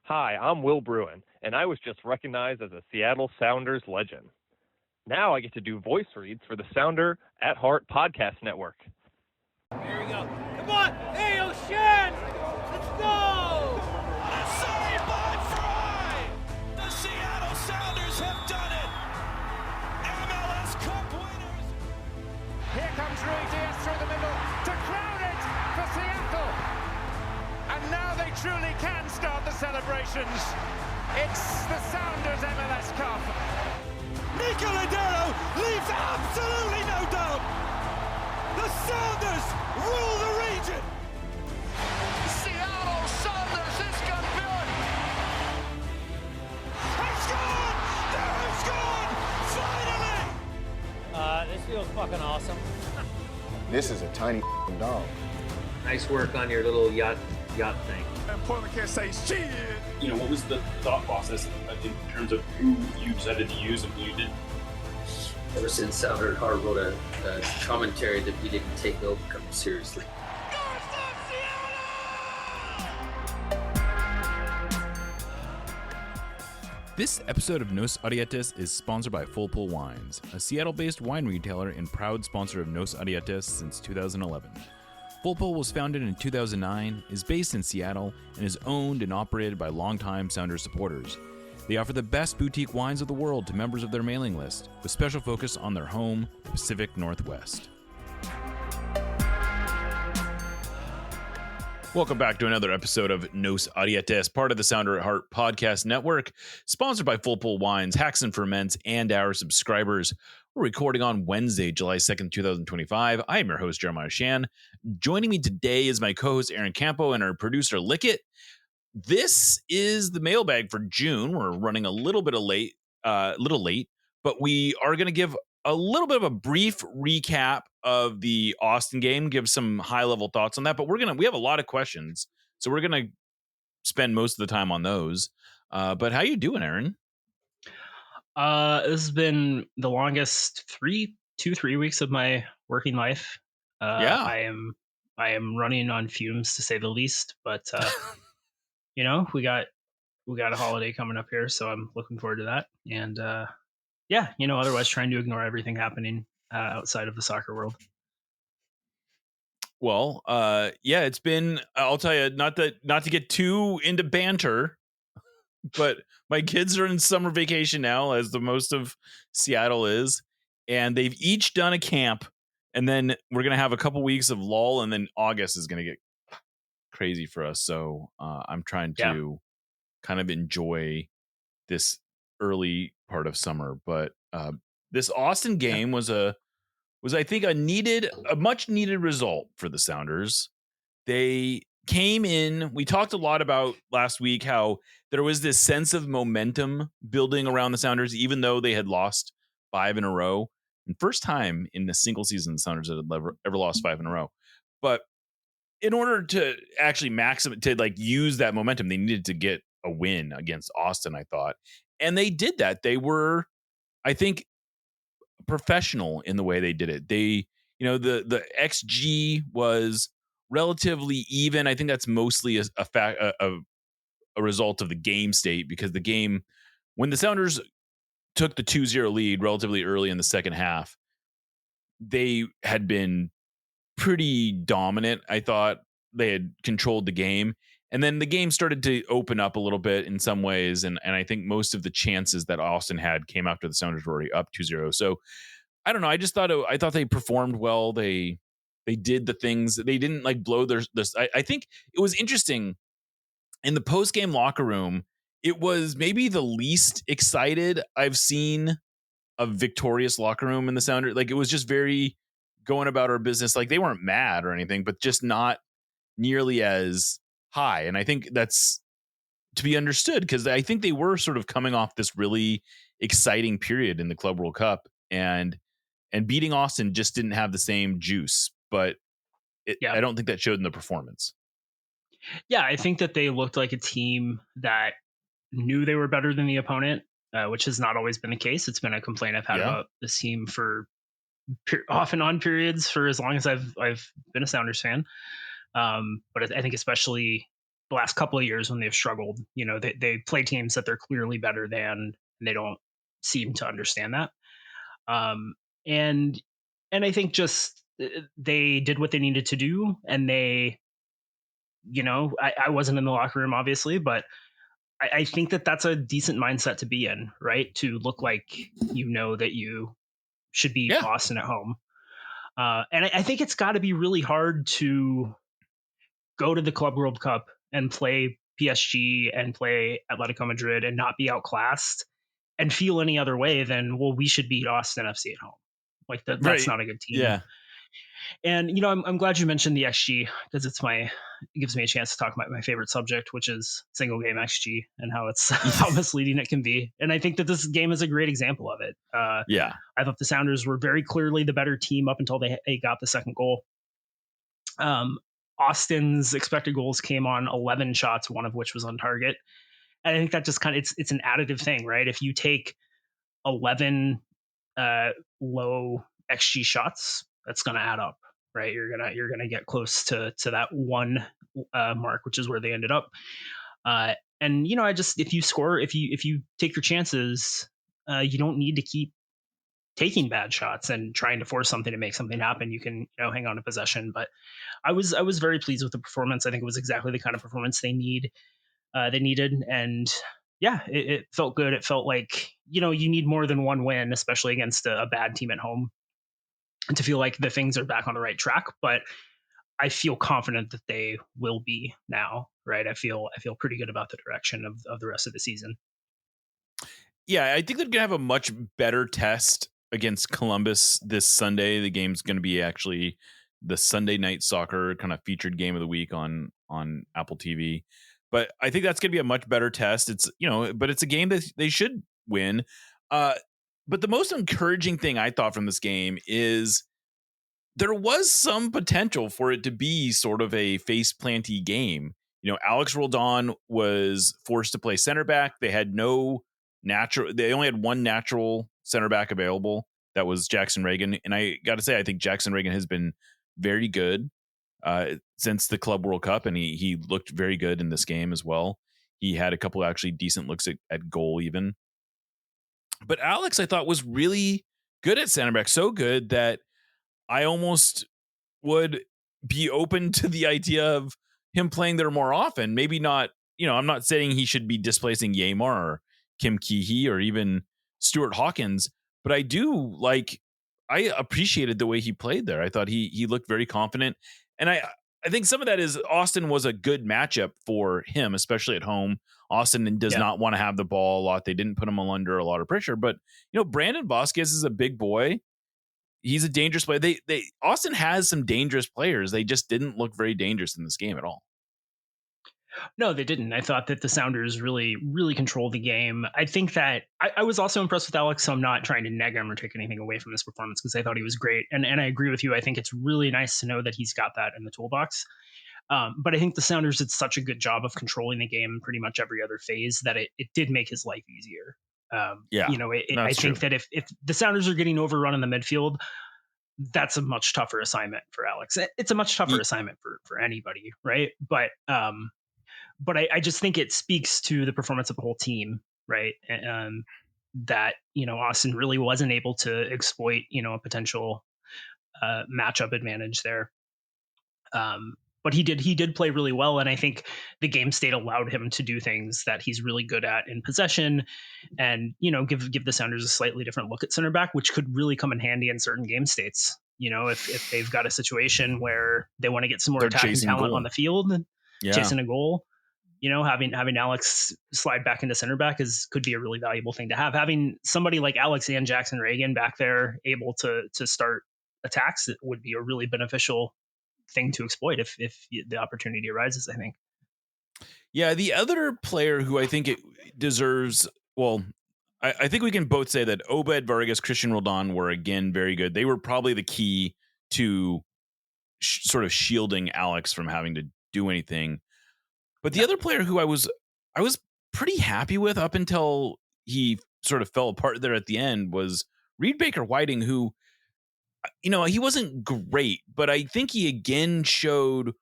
Hi, I'm Will Bruin, and I was just recognized as a Seattle Sounders legend. Now I get to do voice reads for the Sounder at Heart podcast network. Here we go. Come on! Hey, O'Shan! Let's go! What a save by Fry! The Seattle Sounders have done it! MLS Cup winners! Here comes Rui Diaz through the middle to crown it for Seattle! And now they truly can start the celebrations. It's the Sounders MLS Cup. Nico Ladero leaves absolutely no doubt! The Sounders rule the region! Seattle Sounders is campeón! It's gone! They're gone! Finally! This feels fucking awesome. This is a tiny dog. Nice work on your little yacht thing. And Portland can't say shit. You know, what was the thought process in terms of who you decided to use and who you didn't? Ever since Sounder at Heart wrote a commentary that we didn't take Mailbag seriously. This episode of Nos Arietes is sponsored by Full Pull Wines, a Seattle-based wine retailer and proud sponsor of Nos Arietes since 2011. Full Pull was founded in 2009, is based in Seattle, and is owned and operated by longtime Sounders supporters. They offer the best boutique wines of the world to members of their mailing list, with special focus on their home, the Pacific Northwest. Welcome back to another episode of Nos Arietes, part of the Sounder at Heart podcast network, sponsored by Full Pull Wines, Hacks and Ferments, and our subscribers. We're recording on Wednesday, July 2nd, 2025. I am your host, Jeremiah Shan. Joining me today is my co-host, Aaron Campo, and our producer, Lickett. This is the mailbag for June. We're running a little late, but we are going to give a little bit of a brief recap of the Austin game, give some high-level thoughts on that. But we have a lot of questions, so we're going to spend most of the time on those. But how you doing, Aaron? This has been the longest 3 weeks of my working life. I am running on fumes, to say the least. But you know, we got a holiday coming up here, so I'm looking forward to that. And otherwise trying to ignore everything happening outside of the soccer world. Well, it's been, I'll tell you, not to get too into banter, but my kids are in summer vacation now, as the most of Seattle is, and they've each done a camp, and then we're going to have a couple weeks of lull, and then August is going to get crazy for us. So I'm trying to kind of enjoy this early part of summer, but this Austin game was I think a much needed result for the Sounders. They came in, we talked a lot about last week how there was this sense of momentum building around the Sounders, even though they had lost 5 in a row. And first time in a single season the Sounders had ever lost 5 in a row. But in order to actually use that momentum, they needed to get a win against Austin, I thought. And they did that. They were, I think, professional in the way they did it. They, the XG was relatively even. I think that's mostly a result of the game state, because the game, when the Sounders took the 2-0 lead relatively early in the second half, they had been pretty dominant. I thought they had controlled the game, and then the game started to open up a little bit in some ways, and I think most of the chances that Austin had came after the Sounders were already up 2-0. So I don't know. I thought they performed well. They did the things. They didn't blow their. I think it was interesting in the post game locker room. It was maybe the least excited I've seen a victorious locker room in the Sounders. It was just very going about our business. They weren't mad or anything, but just not nearly as high. And I think that's to be understood, because I think they were sort of coming off this really exciting period in the Club World Cup, and beating Austin just didn't have the same juice. But I don't think that showed in the performance. Yeah, I think that they looked like a team that knew they were better than the opponent, which has not always been the case. It's been a complaint I've had about this team for off and on periods for as long as I've been a Sounders fan. But I think especially the last couple of years when they've struggled. They play teams that they're clearly better than, and they don't seem to understand that. And I think just they did what they needed to do, and they, I wasn't in the locker room obviously, but I think that that's a decent mindset to be in, right? To look like that you should beat Boston at home. And I think it's got to be really hard to go to the Club World Cup and play PSG and play Atletico Madrid and not be outclassed and feel any other way than, well, we should beat Austin FC at home. Like that's not a good team. Yeah. And I'm glad you mentioned the XG, because it gives me a chance to talk about my favorite subject, which is single game XG and how it's how misleading it can be. And I think that this game is a great example of it. I thought the Sounders were very clearly the better team up until they got the second goal. Austin's expected goals came on 11 shots, one of which was on target. And I think that just kind of it's an additive thing, right? If you take 11 low XG shots, that's going to add up, right? You're gonna get close to that one mark, which is where they ended up. And if you take your chances, you don't need to keep taking bad shots and trying to force something to make something happen. You can hang on to possession. But I was very pleased with the performance. I think it was exactly the kind of performance they needed, and yeah, it felt good. It felt like you need more than one win, especially against a bad team at home, and to feel like the things are back on the right track. But I feel confident that they will be now, right? I feel pretty good about the direction of the rest of the season. Yeah, I think they're gonna have a much better test against Columbus this Sunday. The game's going to be actually the Sunday Night Soccer kind of featured game of the week on Apple TV. But I think that's going to be a much better test. It's but it's a game that they should win. But the most encouraging thing I thought from this game is there was some potential for it to be sort of a face-planty game. Alex Roldan was forced to play center back. They had they only had one natural center back available. That was Jackson Reagan. And I got to say, I think Jackson Reagan has been very good since the Club World Cup. And he looked very good in this game as well. He had a couple actually decent looks at goal even. But Alex, I thought, was really good at center back. So good that I almost would be open to the idea of him playing there more often. Maybe not, I'm not saying he should be displacing Yeimar or Kim Ki-hee or even Stuart Hawkins, but I appreciated the way he played there. I thought he looked very confident. And I think some of that is Austin was a good matchup for him, especially at home. Austin does not want to have the ball a lot. They didn't put him under a lot of pressure, but Brandon Vasquez is a big boy. He's a dangerous player. Austin has some dangerous players. They just didn't look very dangerous in this game at all. No, they didn't. I thought that the Sounders really, really controlled the game. I think that I was also impressed with Alex, so I'm not trying to neg him or take anything away from this performance because I thought he was great. And I agree with you. I think it's really nice to know that he's got that in the toolbox. But I think the Sounders did such a good job of controlling the game in pretty much every other phase that it did make his life easier. I think that if the Sounders are getting overrun in the midfield, that's a much tougher assignment for Alex. It's a much tougher assignment for anybody, right? But I just think it speaks to the performance of the whole team, right? That Austin really wasn't able to exploit a potential matchup advantage there. But he did play really well, and I think the game state allowed him to do things that he's really good at in possession, and give the Sounders a slightly different look at center back, which could really come in handy in certain game states. If they've got a situation where they want to get some more attacking talent on the field, chasing a goal. Having Alex slide back into center back could be a really valuable thing to have. Having somebody like Alex and Jackson Reagan back there able to start attacks, it would be a really beneficial thing to exploit if the opportunity arises, I think. Yeah, the other player who I think it deserves, I think we can both say that Obed Vargas, Christian Roldan were again very good. They were probably the key to sort of shielding Alex from having to do anything. But the other player who I was pretty happy with up until he sort of fell apart there at the end was Reed Baker Whiting, who, he wasn't great, but I think he again showed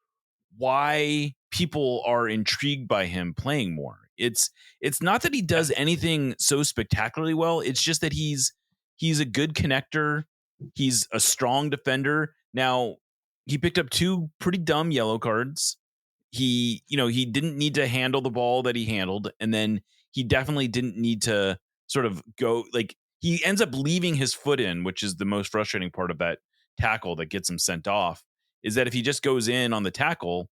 why people are intrigued by him playing more. It's not that he does anything so spectacularly well. It's just that he's a good connector. He's a strong defender. Now, he picked up 2 pretty dumb yellow cards. He didn't need to handle the ball that he handled, and then he definitely didn't need to sort of go, like, he ends up leaving his foot in, which is the most frustrating part of that tackle that gets him sent off, is that if he just goes in on the tackle,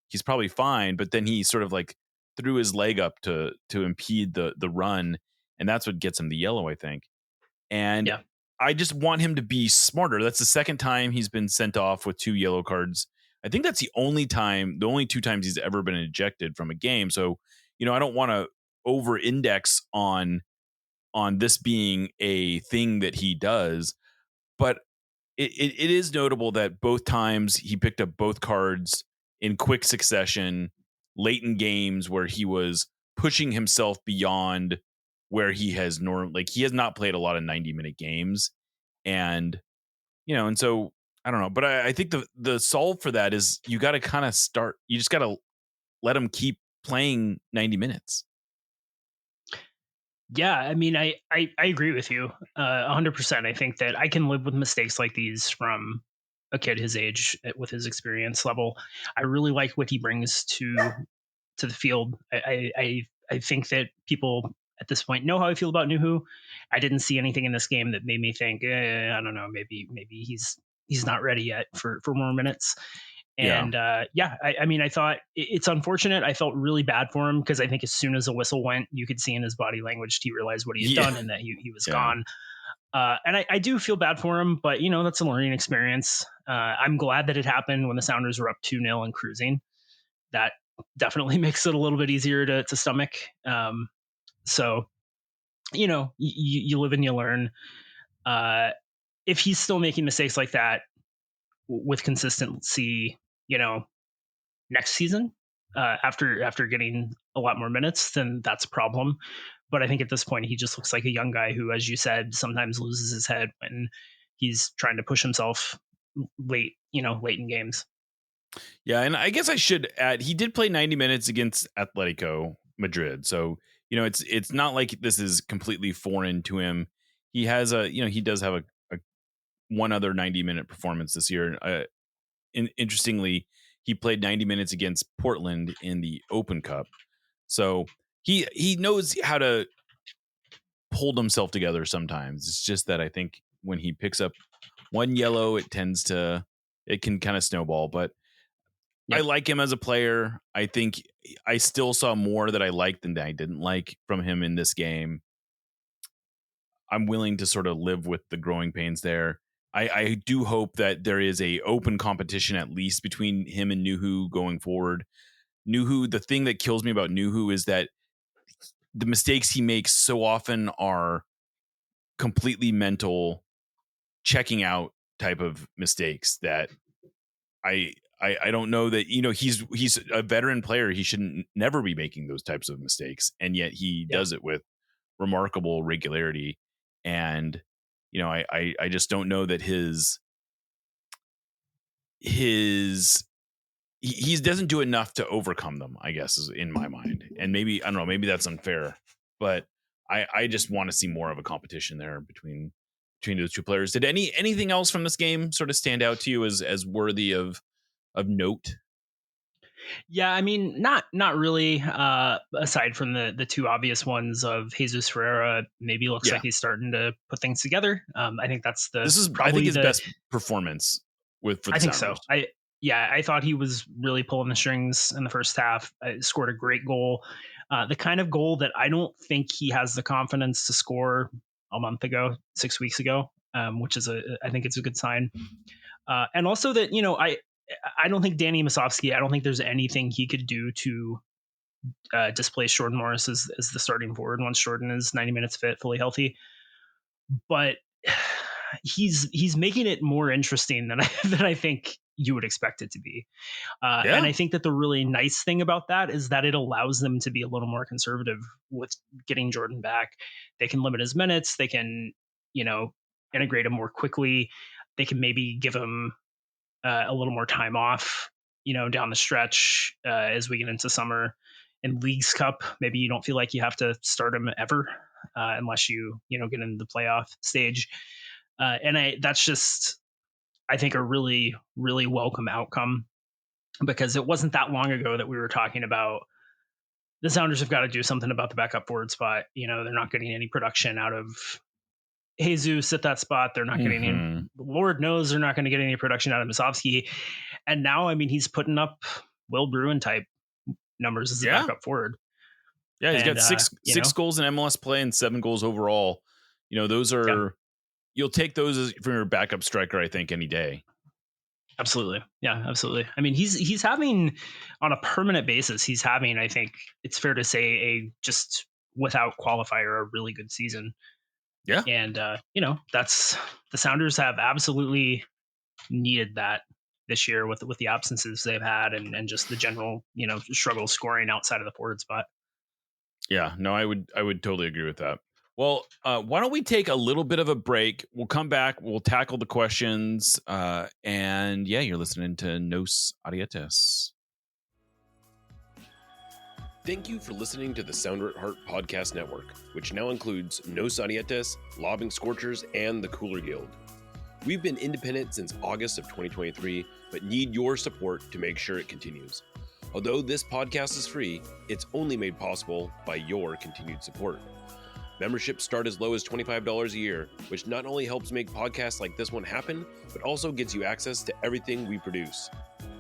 he's probably fine, but then he sort of like threw his leg up to impede the run, and that's what gets him the yellow, I think. And I just want him to be smarter. That's the second time he's been sent off with 2 yellow cards. I think that's the only 2 times he's ever been ejected from a game. So, I don't want to over index on this being a thing that he does, but it is notable that both times he picked up both cards in quick succession, late in games where he was pushing himself beyond where he has he has not played a lot of 90-minute games. And, and so I don't know, but I think the solve for that is you got to kind of you just got to let him keep playing 90 minutes. Yeah, I mean, I agree with you 100%. I think that I can live with mistakes like these from a kid his age with his experience level. I really like what he brings to the field. I think that people at this point know how I feel about Nuhu. I didn't see anything in this game that made me think, I don't know, maybe he's not ready yet for more minutes. And I mean, I thought it's unfortunate. I felt really bad for him because I think as soon as the whistle went, you could see in his body language he realized what he had done and that he was gone. And I do feel bad for him, but that's a learning experience. I'm glad that it happened when the Sounders were up 2-0 and cruising. That definitely makes it a little bit easier to stomach. So, you live and you learn. If he's still making mistakes like that with consistency, next season, after getting a lot more minutes, then that's a problem. But I think at this point, he just looks like a young guy who, as you said, sometimes loses his head when he's trying to push himself late in games. Yeah, and I guess I should add, he did play 90 minutes against Atletico Madrid. So, it's not like this is completely foreign to him. He has he does have a one other 90-minute performance this year. Interestingly, he played 90 minutes against Portland in the Open Cup. So he knows how to hold himself together sometimes. It's just that I think when he picks up one yellow, it can kind of snowball. But I like him as a player. I think I still saw more that I liked than I didn't like from him in this game. I'm willing to sort of live with the growing pains there. I do hope that there is a open competition at least between him and Nuhu going forward. Nuhu, the thing that kills me about Nuhu is that the mistakes he makes so often are completely mental, checking out type of mistakes that I don't know that, he's a veteran player. He shouldn't never be making those types of mistakes. And yet he does it with remarkable regularity. And, I just don't know that he doesn't do enough to overcome them, I guess, is in my mind. And maybe, I don't know, maybe that's unfair, but I just want to see more of a competition there between those two players. Did anything else from this game sort of stand out to you as worthy of note? Yeah, I mean, not really. Aside from the 2 obvious ones of Jesus Ferreira, maybe looks like he's starting to put things together. I think that's I think his best performance for the I think Sounders. so. I thought he was really pulling the strings in the first half. Scored a great goal, the kind of goal that I don't think he has the confidence to score a month ago, 6 weeks ago, which is I think it's a good sign. And also that I don't think Danny Masovsky, I don't think there's anything he could do to displace Jordan Morris as the starting forward once Jordan is 90 minutes fit, fully healthy. But he's making it more interesting than I think you would expect it to be. And I think that the really nice thing about that is that it allows them to be a little more conservative with getting Jordan back. They can limit his minutes. They can, integrate him more quickly. They can maybe give him a little more time off, down the stretch as we get into summer. In Leagues Cup, maybe you don't feel like you have to start him ever unless you get into the playoff stage. That's just, I think, a really, really welcome outcome, because it wasn't that long ago that we were talking about the Sounders have got to do something about the backup forward spot. They're not getting any production out of Jesus at that spot. They're not getting any, Lord knows they're not going to get any production out of Musovsky. And now, I mean, he's putting up Will Bruin type numbers as a backup forward. Yeah, he's got six goals in MLS play and 7 goals overall. Those are, you'll take those from your backup striker, I think, any day. Absolutely. Yeah, absolutely. I mean, he's having, on a permanent basis, he's having, I think it's fair to say, a just without qualifier, a really good season. Yeah. And, that's, the Sounders have absolutely needed that this year with the absences they've had and just the general, struggle scoring outside of the forward spot. Yeah, no, I would totally agree with that. Well, why don't we take a little bit of a break? We'll come back. We'll tackle the questions. And yeah, you're listening to Nos Arietes. Thank you for listening to the Sounder at Heart Podcast Network, which now includes Nos Arietes, Lobbing Scorchers, and the Cooler Guild. We've been independent since August of 2023, but need your support to make sure it continues. Although this podcast is free, it's only made possible by your continued support. Memberships start as low as $25 a year, which not only helps make podcasts like this one happen, but also gets you access to everything we produce.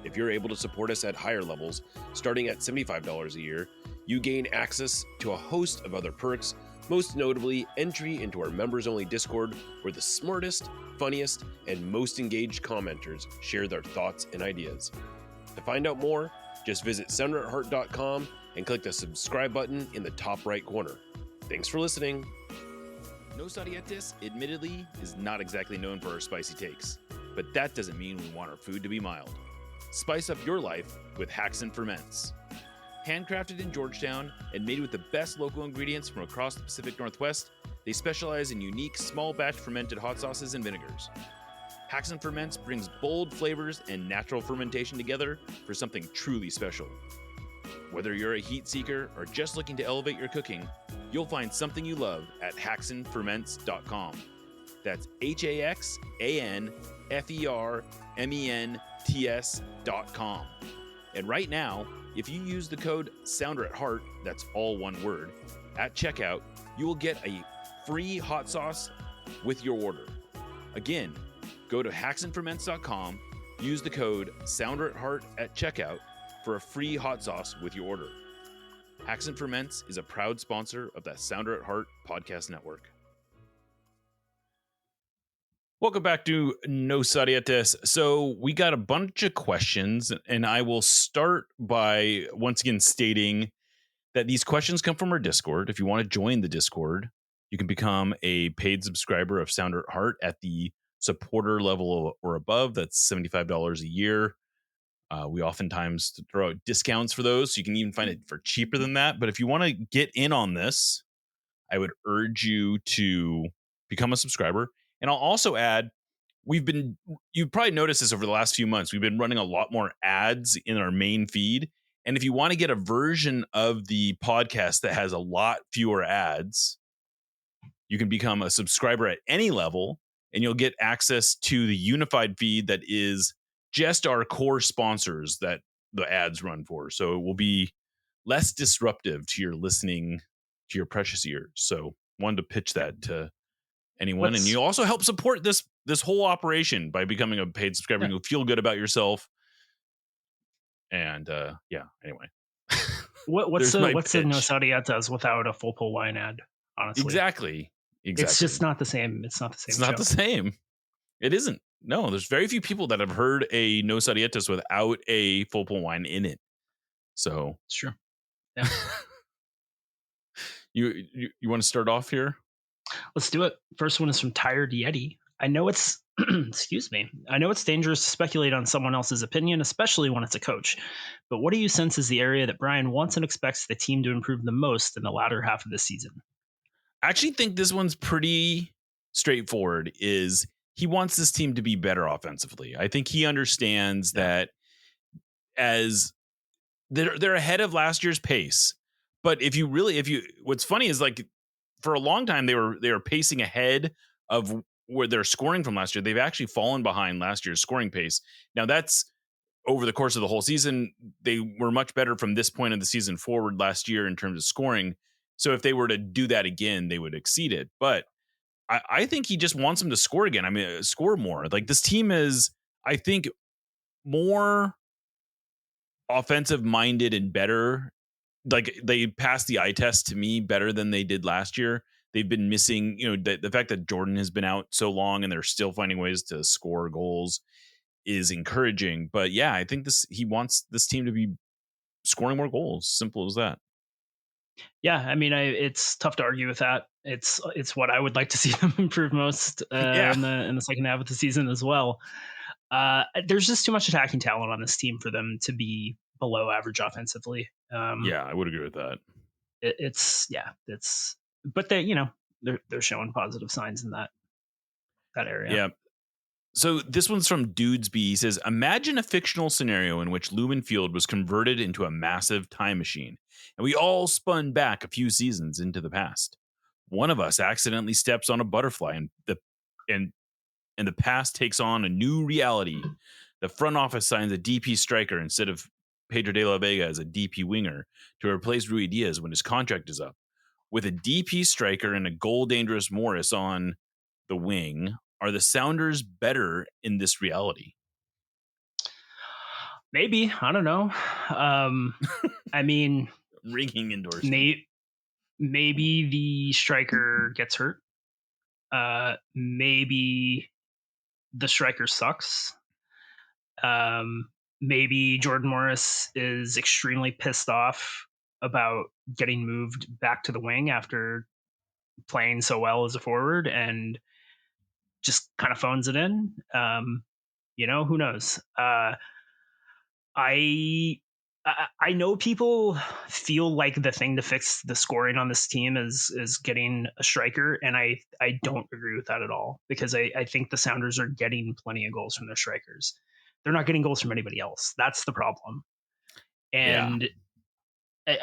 If you're able to support us at higher levels, starting at $75 a year, you gain access to a host of other perks, most notably entry into our members-only Discord, where the smartest, funniest, and most engaged commenters share their thoughts and ideas. To find out more, just visit sounderatheart.com and click the subscribe button in the top right corner. Thanks for listening. Nos Arietes, admittedly, is not exactly known for our spicy takes, but that doesn't mean we want our food to be mild. Spice up your life with Hacks and Ferments. Handcrafted in Georgetown and made with the best local ingredients from across the Pacific Northwest, they specialize in unique small batch fermented hot sauces and vinegars. Hacks and Ferments brings bold flavors and natural fermentation together for something truly special. Whether you're a heat seeker or just looking to elevate your cooking, you'll find something you love at hacksandferments.com. That's HAXANFERMENTS.com. And right now, if you use the code SOUNDERATHEART, that's all one word, at checkout, you will get a free hot sauce with your order. Again, go to hacksandferments.com, use the code SOUNDERATHEART at checkout for a free hot sauce with your order. Hacks and Ferments is a proud sponsor of the Sounder at Heart Podcast Network. Welcome back to Nos Arietes. So we got a bunch of questions, and I will start by once again stating that these questions come from our Discord. If you want to join the Discord, you can become a paid subscriber of Sounder at Heart at the supporter level or above. That's $75 a year. We oftentimes throw out discounts for those, so you can even find it for cheaper than that. But if you want to get in on this, I would urge you to become a subscriber. And I'll also add, you've probably noticed this over the last few months, we've been running a lot more ads in our main feed. And if you want to get a version of the podcast that has a lot fewer ads, you can become a subscriber at any level, and you'll get access to the unified feed that is just our core sponsors that the ads run for. So it will be less disruptive to your listening, to your precious ears. So wanted to pitch that to anyone. And you also help support this whole operation by becoming a paid subscriber. Yeah. You'll feel good about yourself. And anyway. What's the Nos Arietes without a full pull line ad, honestly? Exactly. It's just not the same. It's not the same. It's not the same. It isn't. No, there's very few people that have heard a Nos Arietes without a full pull wine in it. So it's true. Yeah. You want to start off here? Let's do it. First one is from Tired Yeti. I know it's excuse me. I know it's dangerous to speculate on someone else's opinion, especially when it's a coach. But what do you sense is the area that Brian wants and expects the team to improve the most in the latter half of the season? I actually think this one's pretty straightforward. Is he wants this team to be better offensively. I think he understands that as they're ahead of last year's pace. But what's funny is like for a long time they were pacing ahead of where they're scoring from last year. They've actually fallen behind last year's scoring pace. Now that's over the course of the whole season. They were much better from this point of the season forward last year in terms of scoring. So if they were to do that again, they would exceed it. But I think he just wants them to score again. I mean, score more. Like this team is, I think, more offensive minded and better. Like they passed the eye test to me better than they did last year. They've been missing, the fact that Jordan has been out so long and they're still finding ways to score goals is encouraging. But yeah, I think he wants this team to be scoring more goals. Simple as that. Yeah, I mean, it's tough to argue with that. It's what I would like to see them improve most in the second half of the season as well. There's just too much attacking talent on this team for them to be below average offensively. Yeah, I would agree with that. But they're showing positive signs in that area. Yeah. So this one's from Dudesby. He says, imagine a fictional scenario in which Lumen Field was converted into a massive time machine, and we all spun back a few seasons into the past. One of us accidentally steps on a butterfly, and the past takes on a new reality. The front office signs a DP striker instead of Pedro de la Vega as a DP winger to replace Rui Diaz when his contract is up. With a DP striker and a goal dangerous Morris on the wing, are the Sounders better in this reality? Maybe. I don't know. I mean, ringing endorsement. Maybe the striker gets hurt. Maybe the striker sucks. Maybe Jordan Morris is extremely pissed off about getting moved back to the wing after playing so well as a forward and just kind of phones it in. Who knows? I know people feel like the thing to fix the scoring on this team is getting a striker, and I don't agree with that at all, because I think the Sounders are getting plenty of goals from their strikers. They're not getting goals from anybody else. That's the problem. And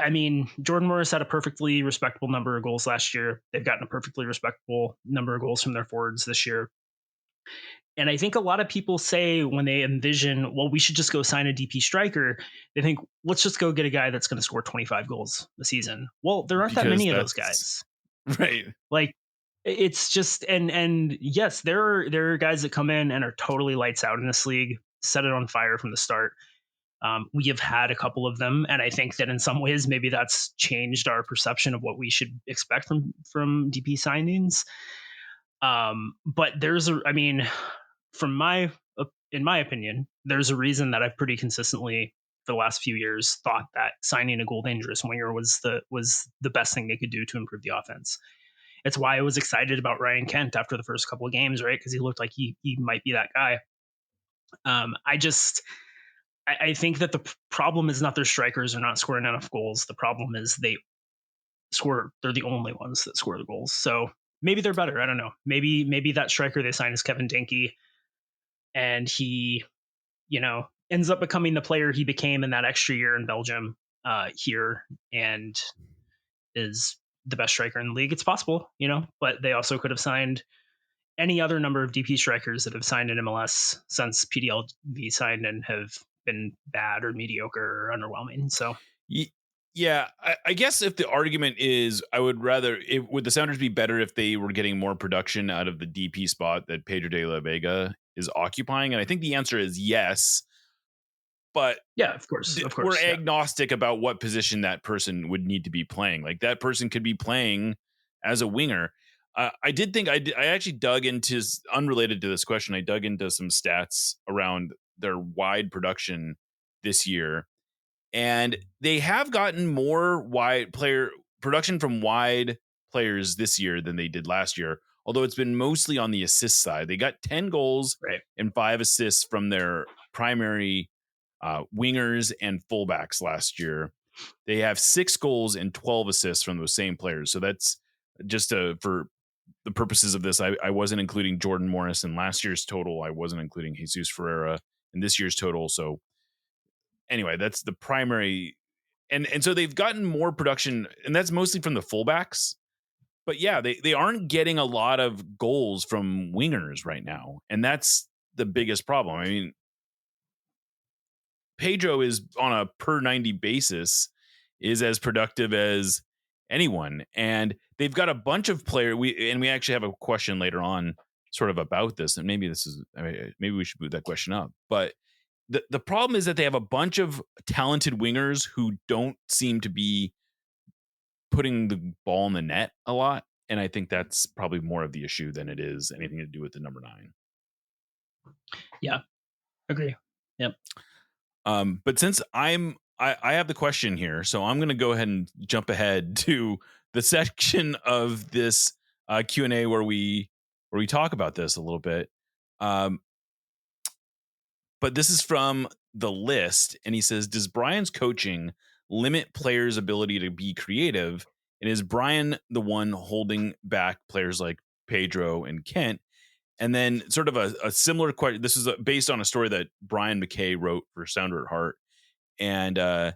I mean, Jordan Morris had a perfectly respectable number of goals last year. They've gotten a perfectly respectable number of goals from their forwards this year. And I think a lot of people say when they envision, well, we should just go sign a DP striker, they think, let's just go get a guy that's going to score 25 goals a season. Well, there aren't that many of those guys. Right. Like, it's just, and yes, there are guys that come in and are totally lights out in this league, set it on fire from the start. We have had a couple of them, and I think that in some ways maybe that's changed our perception of what we should expect from DP signings. But in my opinion, there's a reason that I've pretty consistently for the last few years thought that signing a goal dangerous winger was the best thing they could do to improve the offense. It's why I was excited about Ryan Kent after the first couple of games, right? Because he looked like he might be that guy. I think that the problem is not their strikers are not scoring enough goals. The problem is they're the only ones that score the goals. So maybe they're better. I don't know. Maybe that striker they signed is Kevin Dinky, and he, ends up becoming the player he became in that extra year in Belgium here, and is the best striker in the league. It's possible, but they also could have signed any other number of DP strikers that have signed in MLS since PDLV signed and have been bad or mediocre or underwhelming. So yeah, I guess if the argument is, would the Sounders be better if they were getting more production out of the DP spot that Pedro de la Vega is occupying? And I think the answer is yes. But yeah, of course, we're agnostic about what position that person would need to be playing. Like that person could be playing as a winger. I did think I actually dug into, unrelated to this question, I dug into some stats around their wide production this year, and they have gotten more wide player production from wide players this year than they did last year, although it's been mostly on the assist side. They got 10 goals and 5 assists from their primary wingers and fullbacks last year. They have 6 goals and 12 assists from those same players. So that's just for the purposes of this, I wasn't including Jordan Morris in last year's total. I wasn't including Jesus Ferreira in this year's total. So anyway, that's the primary. And so they've gotten more production, and that's mostly from the fullbacks. But yeah, they aren't getting a lot of goals from wingers right now. And that's the biggest problem. I mean, Pedro is on a per 90 basis is as productive as anyone. And they've got a bunch of players. We actually have a question later on sort of about this. And maybe maybe we should move that question up. But the problem is that they have a bunch of talented wingers who don't seem to be putting the ball in the net a lot. And I think that's probably more of the issue than it is anything to do with the number 9. Yeah, agree. Yep. But since I have the question here, so I'm going to go ahead and jump ahead to the section of this Q&A where we talk about this a little bit. But this is from the list, and he says, does Brian's coaching limit players' ability to be creative? And is Brian the one holding back players like Pedro and Kent? And then sort of a similar question. This is based on a story that Brian McKay wrote for Sounder at Heart. And so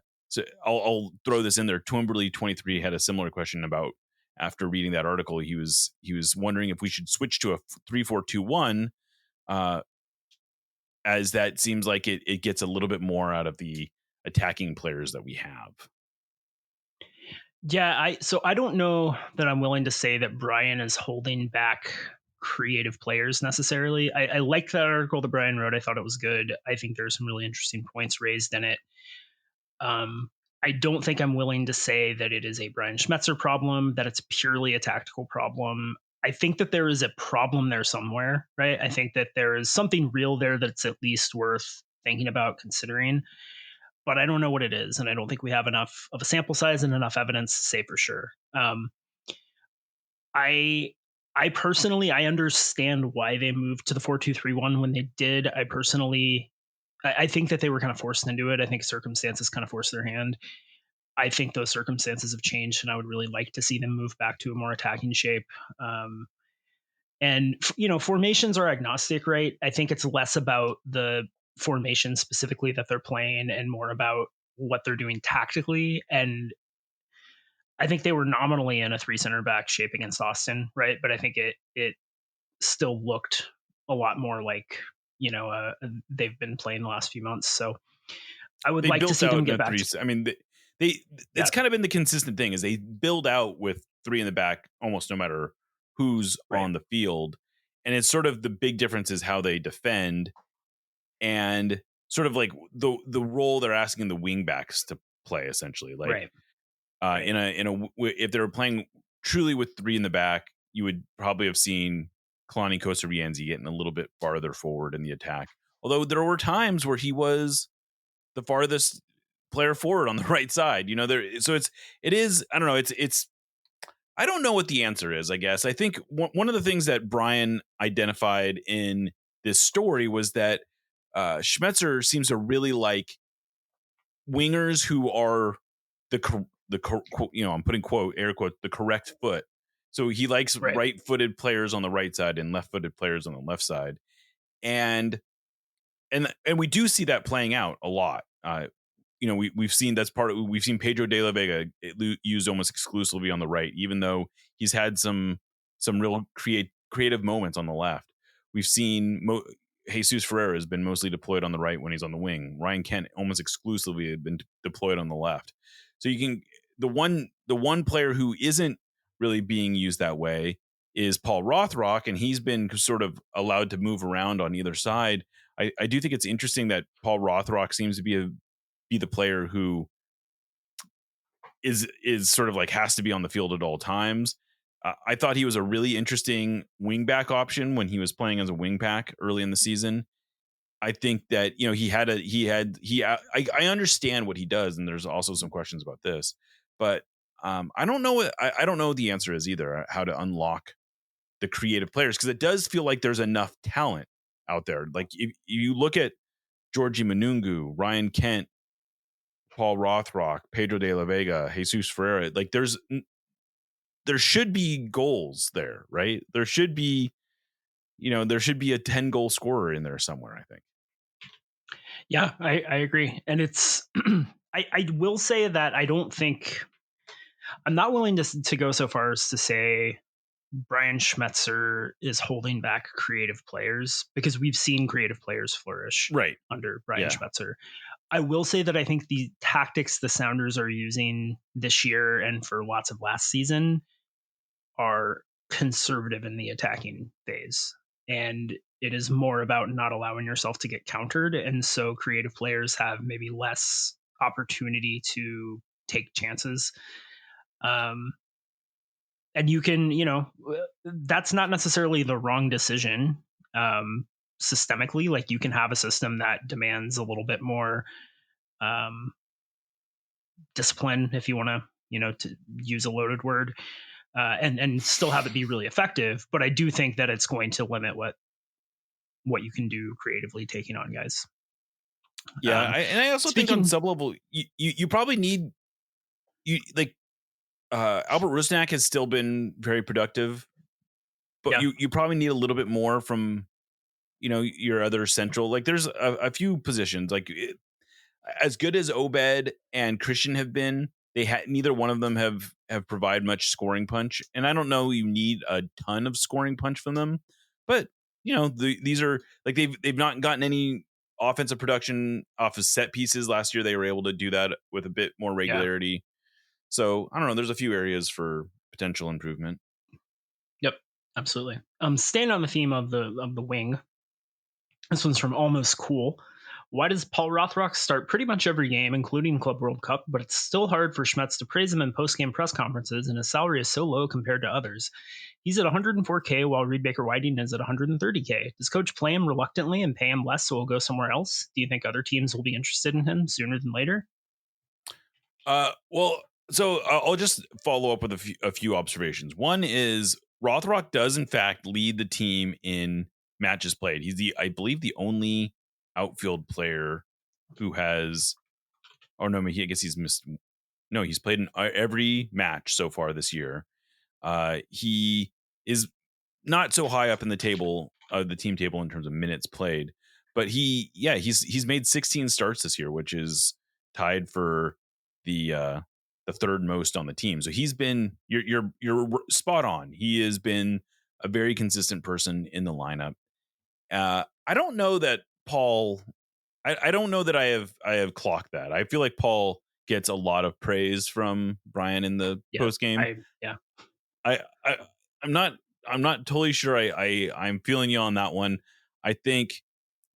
I'll throw this in there. Twimberly 23 had a similar question about, after reading that article, he was wondering if we should switch to a 3-4-2-1, as that seems like it gets a little bit more out of the attacking players that we have. Yeah, so I don't know that I'm willing to say that Brian is holding back creative players necessarily. I like that article that Brian wrote. I thought it was good. I think there's some really interesting points raised in it. I don't think I'm willing to say that it is a Brian Schmetzer problem, that it's purely a tactical problem. I think that there is a problem there somewhere, right? I think that there is something real there that's at least worth thinking about, considering, but I don't know what it is. And I don't think we have enough of a sample size and enough evidence to say for sure. I personally, I understand why they moved to the 4-2-3-1 when they did. I think that they were kind of forced into it. I think circumstances kind of forced their hand. I think those circumstances have changed, and I would really like to see them move back to a more attacking shape. And formations are agnostic, right? I think it's less about the formation specifically that they're playing and more about what they're doing tactically. And I think they were nominally in a 3 center back shape against Austin, right? But I think it still looked a lot more like they've been playing the last few months. So I would like to see them get back. I mean, it's kind of been the consistent thing is they build out with 3 in the back almost no matter who's on the field, and it's sort of the big difference is how they defend and sort of like the role they're asking the wing backs to play essentially. Like if they were playing truly with 3 in the back, you would probably have seen Kalani Kosa-Rienzi getting a little bit farther forward in the attack. Although there were times where he was the farthest player forward on the right side, so it is, I don't know. It's, I don't know what the answer is, I guess. I think one of the things that Brian identified in this story was that Schmetzer seems to really like wingers who are I'm putting air quote, the correct foot. So he likes right-footed players on the right side and left-footed players on the left side. And we do see that playing out a lot. We've seen we've seen Pedro de la Vega used almost exclusively on the right, even though he's had some real creative moments on the left. We've seen Jesus Ferreira has been mostly deployed on the right when he's on the wing. Ryan Kent almost exclusively had been deployed on the left. So the one player who isn't really being used that way is Paul Rothrock, and he's been sort of allowed to move around on either side. I do think it's interesting that Paul Rothrock seems to be the player who is sort of like has to be on the field at all times. I thought he was a really interesting wingback option when he was playing as a wingback early in the season. I think that I understand what he does, and there's also some questions about this, but I don't know. I don't know what the answer is either. How to unlock the creative players, because it does feel like there's enough talent out there. Like if you look at Georgie Manungu, Ryan Kent, Paul Rothrock, Pedro de la Vega, Jesus Ferreira, like there should be goals there, right? There should be a 10-goal scorer in there somewhere, I think. Yeah, I agree. And it's, I will say that I'm not willing to go so far as to say Brian Schmetzer is holding back creative players, because we've seen creative players flourish Right. under Brian Yeah. Schmetzer. I will say that I think the tactics the Sounders are using this year and for lots of last season are conservative in the attacking phase. And it is more about not allowing yourself to get countered. And so creative players have maybe less opportunity to take chances. And you can, that's not necessarily the wrong decision. Systemically, like, you can have a system that demands a little bit more discipline, if you want to use a loaded word, and still have it be really effective. But I do think that it's going to limit what you can do creatively taking on guys. Yeah, I also think on sub level, you probably need Albert Rusnak has still been very productive, but you probably need a little bit more from your other central. Like, there's a few positions, like as good as Obed and Christian have been, neither one of them have provided much scoring punch. And I don't know you need a ton of scoring punch from them, but these are like they've not gotten any offensive production off of set pieces. Last year they were able to do that with a bit more regularity. Yeah. So I don't know. There's a few areas for potential improvement. Yep, absolutely. Staying on the theme of the wing, this one's from Almost Cool. Why does Paul Rothrock start pretty much every game, including Club World Cup, but it's still hard for Schmetz to praise him in post-game press conferences, and his salary is so low compared to others? He's at $104K while Reed Baker-Whiting is at $130K. Does coach play him reluctantly and pay him less so he'll go somewhere else? Do you think other teams will be interested in him sooner than later? Well, so I'll just follow up with a few observations. One is Rothrock does in fact lead the team in matches played. He's I believe the only outfield player who has, I guess he's missed. No, he's played in every match so far this year. He is not so high up in the team table in terms of minutes played, but he's made 16 starts this year, which is tied for the third most on the team. So he's been, you're spot on. He has been a very consistent person in the lineup. I don't know that Paul, I don't know that I have clocked that. I feel like Paul gets a lot of praise from Brian in the post game. I'm not totally sure I'm feeling you on that one. I think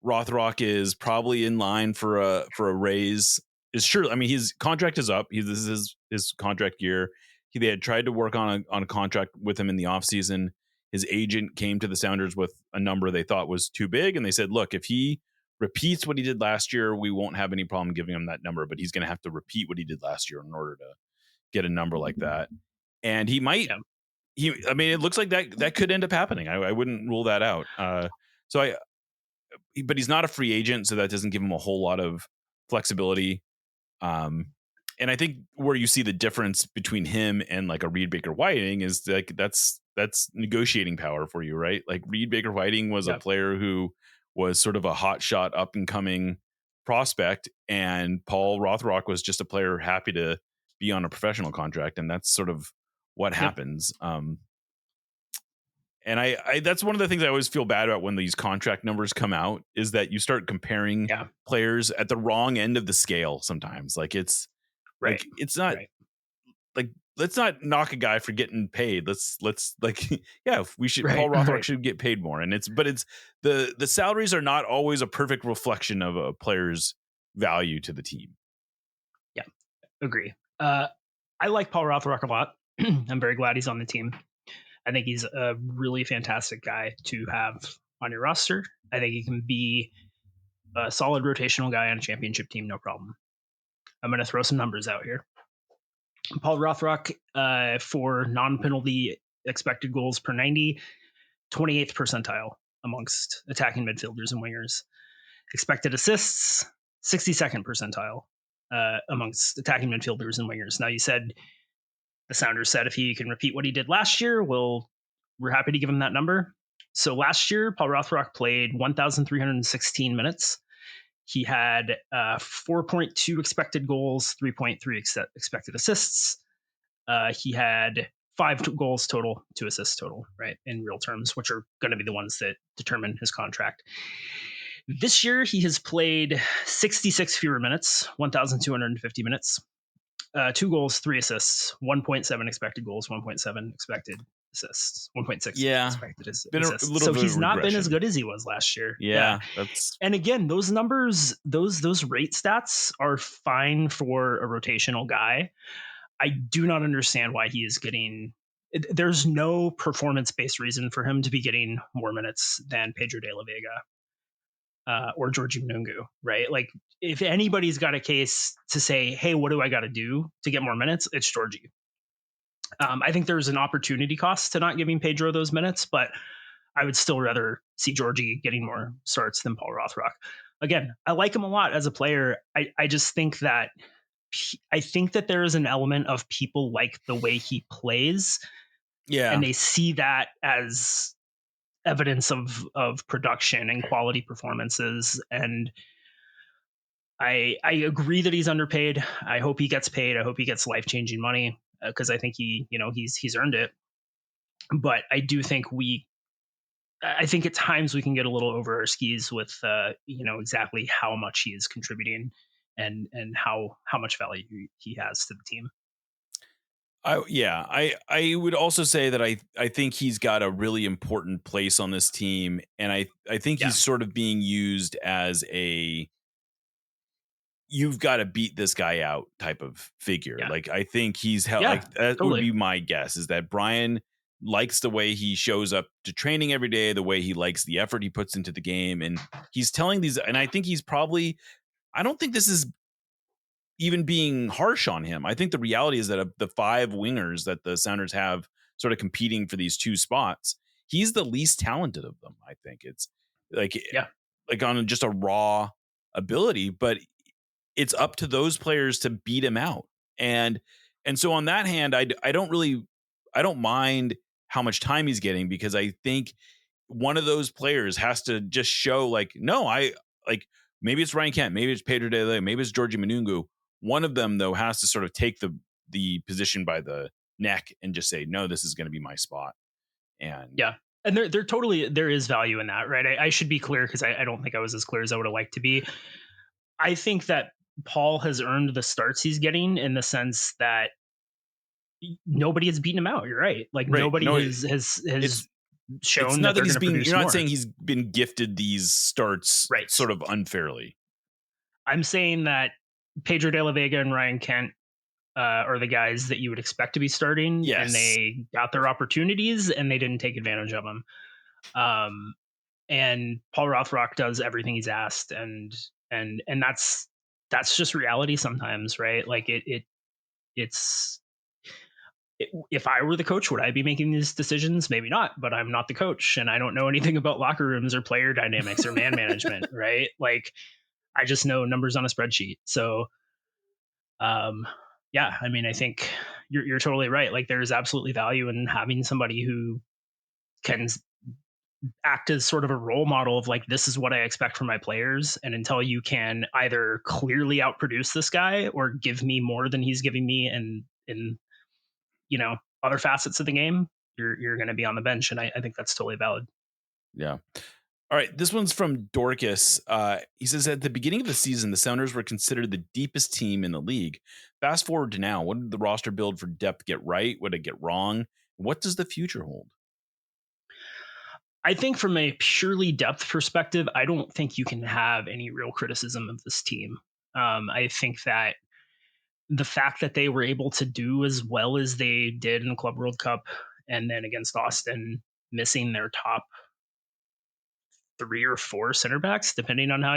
Rothrock is probably in line for a raise. Is sure. I mean, his contract is up. This is his contract year. They had tried to work on a contract with him in the offseason. His agent came to the Sounders with a number they thought was too big, and they said, look, if he repeats what he did last year, we won't have any problem giving him that number, but he's going to have to repeat what he did last year in order to get a number like that. And he might, it looks like that could end up happening. I wouldn't rule that out. But he's not a free agent, so that doesn't give him a whole lot of flexibility. And I think where you see the difference between him and like a Reed Baker-Whiting is like that's negotiating power for you, right? Like Reed Baker-Whiting was a player who was sort of a hot shot up and coming prospect, and Paul Rothrock was just a player happy to be on a professional contract, and that's sort of what happens. And I that's one of the things I always feel bad about when these contract numbers come out, is that you start comparing players at the wrong end of the scale sometimes. Like it's like it's not like, let's not knock a guy for getting paid. Let's like we should Paul Rothrock should get paid more. And it's the salaries are not always a perfect reflection of a player's value to the team. Yeah, agree. I like Paul Rothrock a lot. I'm very glad he's on the team. I think he's a really fantastic guy to have on your roster. I think he can be a solid rotational guy on a championship team, no problem. I'm going to throw some numbers out here. Paul Rothrock, for non-penalty expected goals per 90, 28th percentile amongst attacking midfielders and wingers. Expected assists, 62nd percentile amongst attacking midfielders and wingers. Now, you said, the Sounders said if he can repeat what he did last year, we're happy to give him that number. So last year, Paul Rothrock played 1,316 minutes. He had 4.2 expected goals, 3.3 expected assists. He had 5 goals total, 2 assists total, right, in real terms, which are going to be the ones that determine his contract. This year, he has played 66 fewer minutes, 1,250 minutes, 2 goals, 3 assists, 1.7 expected goals, 1.7 expected assists, 1.6 expected assists. So he's not been as good as he was last year. Yeah. That's, and again, those numbers, those rate stats are fine for a rotational guy. I do not understand why he is getting. There's no performance-based reason for him to be getting more minutes than Pedro de la Vega or Georgie Munungu, right? Like, if anybody's got a case to say, hey, what do I got to do to get more minutes? It's Georgie. I think there's an opportunity cost to not giving Pedro those minutes, but I would still rather see Georgie getting more starts than Paul Rothrock. Again, I like him a lot as a player. I just think that there is an element of people like the way he plays. Yeah. And they see that as evidence of production and quality performances. And I agree that he's underpaid. I hope he gets paid. I hope he gets life-changing money because I think he's earned it. But I do think I think at times we can get a little over our skis with exactly how much he is contributing and how much value he has to the team. I would also say that I think he's got a really important place on this team, and I think he's sort of being used as a you've got to beat this guy out type of figure. Yeah. Like, I think he's like that would be my guess, is that Brian likes the way he shows up to training every day, the way he likes the effort he puts into the game, and he's telling these, and I think he's probably, I don't think this is even being harsh on him. I think the reality is that of the 5 wingers that the Sounders have sort of competing for these 2 spots, he's the least talented of them. I think it's like on just a raw ability, but it's up to those players to beat him out. And so on that hand, I don't mind how much time he's getting, because I think one of those players has to just show maybe it's Ryan Kent, maybe it's Pedro de la Vega, maybe it's Georgie Munungu. One of them, though, has to sort of take the position by the neck and just say, no, this is going to be my spot. And and they're totally, there is value in that, right? I should be clear, because I don't think I was as clear as I would have liked to be. I think that Paul has earned the starts he's getting, in the sense that nobody has beaten him out. You're right. Like, nobody has shown that they're going to produce You're not more. saying he's been gifted these starts sort of unfairly. I'm saying that Pedro de la Vega and Ryan Kent are the guys that you would expect to be starting, and they got their opportunities and they didn't take advantage of them. And Paul Rothrock does everything he's asked, and that's just reality sometimes, right? Like, if I were the coach, would I be making these decisions? Maybe not, but I'm not the coach, and I don't know anything about locker rooms or player dynamics or man management, right? Like, I just know numbers on a spreadsheet. So, I mean, I think you're totally right. Like, there's absolutely value in having somebody who can act as sort of a role model of, like, this is what I expect from my players. And until you can either clearly outproduce this guy or give me more than he's giving me in other facets of the game, you're going to be on the bench. And I think that's totally valid. Yeah. All right. This one's from Dorcas. He says, at the beginning of the season, the Sounders were considered the deepest team in the league. Fast forward to now, what did the roster build for depth get right? What did it get wrong? What does the future hold? I think from a purely depth perspective, I don't think you can have any real criticism of this team. I think that the fact that they were able to do as well as they did in the Club World Cup, and then against Austin, missing their top 3 or 4 center backs, depending on how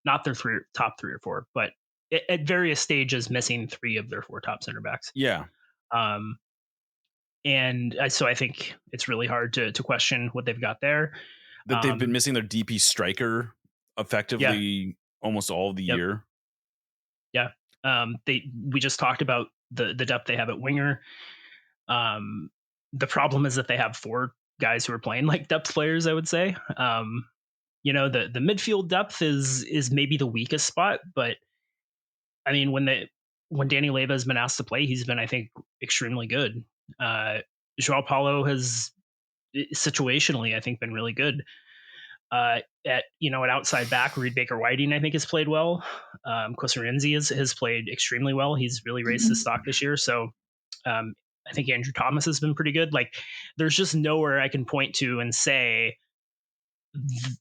not their top 3 or 4, but at various stages missing 3 of their 4 top center backs. Yeah. And so I think it's really hard to question what they've got there. That they've been missing their DP striker effectively almost all of the year. Yeah. We just talked about the depth they have at winger. The problem is that they have 4 guys who are playing like depth players, I would say. You know, the midfield depth is maybe the weakest spot, but I mean, when Danny Leyva has been asked to play, he's been, I think, extremely good. Joao Paulo has situationally, I think, been really good. At outside back, Reed Baker Whiting, I think, has played well. Kosarenzi has played extremely well. He's really raised his stock this year. So I think Andrew Thomas has been pretty good. Like, there's just nowhere I can point to and say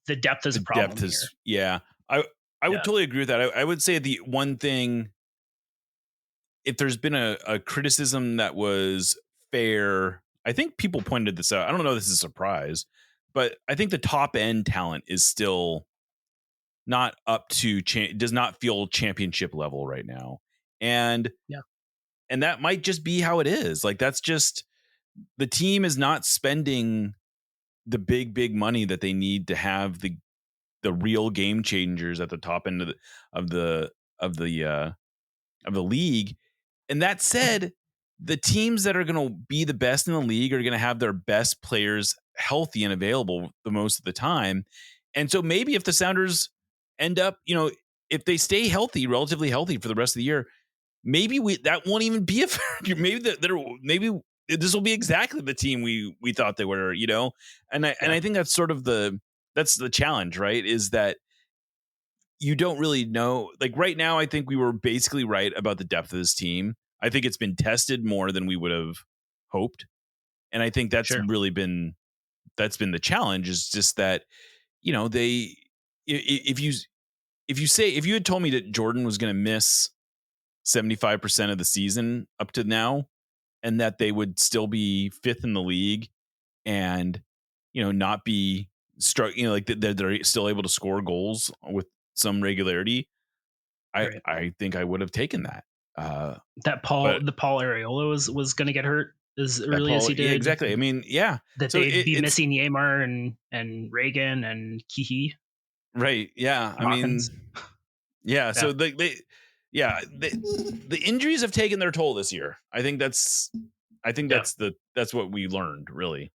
the depth is a problem here. Yeah. I would totally agree with that. I would say the one thing, if there's been a criticism that was fair, I think people pointed this out. I don't know if this is a surprise, but I think the top end talent is still not up to, does not feel championship level right now. And that might just be how it is. Like, that's just, the team is not spending the big money that they need to have the real game changers at the top end of the league. And that said, the teams that are going to be the best in the league are going to have their best players healthy and available the most of the time. And so maybe if the Sounders end up, if they stay healthy, relatively healthy for the rest of the year, maybe that won't even be maybe this will be exactly the team we thought they were, and I think that's sort of that's the challenge, right? Is that you don't really know. Like, right now, I think we were basically right about the depth of this team. I think it's been tested more than we would have hoped. And I think that's really been the challenge, is just that, if you had told me that Jordan was going to miss 75% of the season up to now, and that they would still be fifth in the league and, not be like they're still able to score goals with some regularity, I think I would have taken that. The Paul Arriola was going to get hurt as early as he did. Yeah, exactly. I mean, that so they'd be missing Yamar and Reagan and Kihi. Right. Yeah. Hawkins. I mean, yeah. So the injuries have taken their toll this year. I think that's what we learned, really.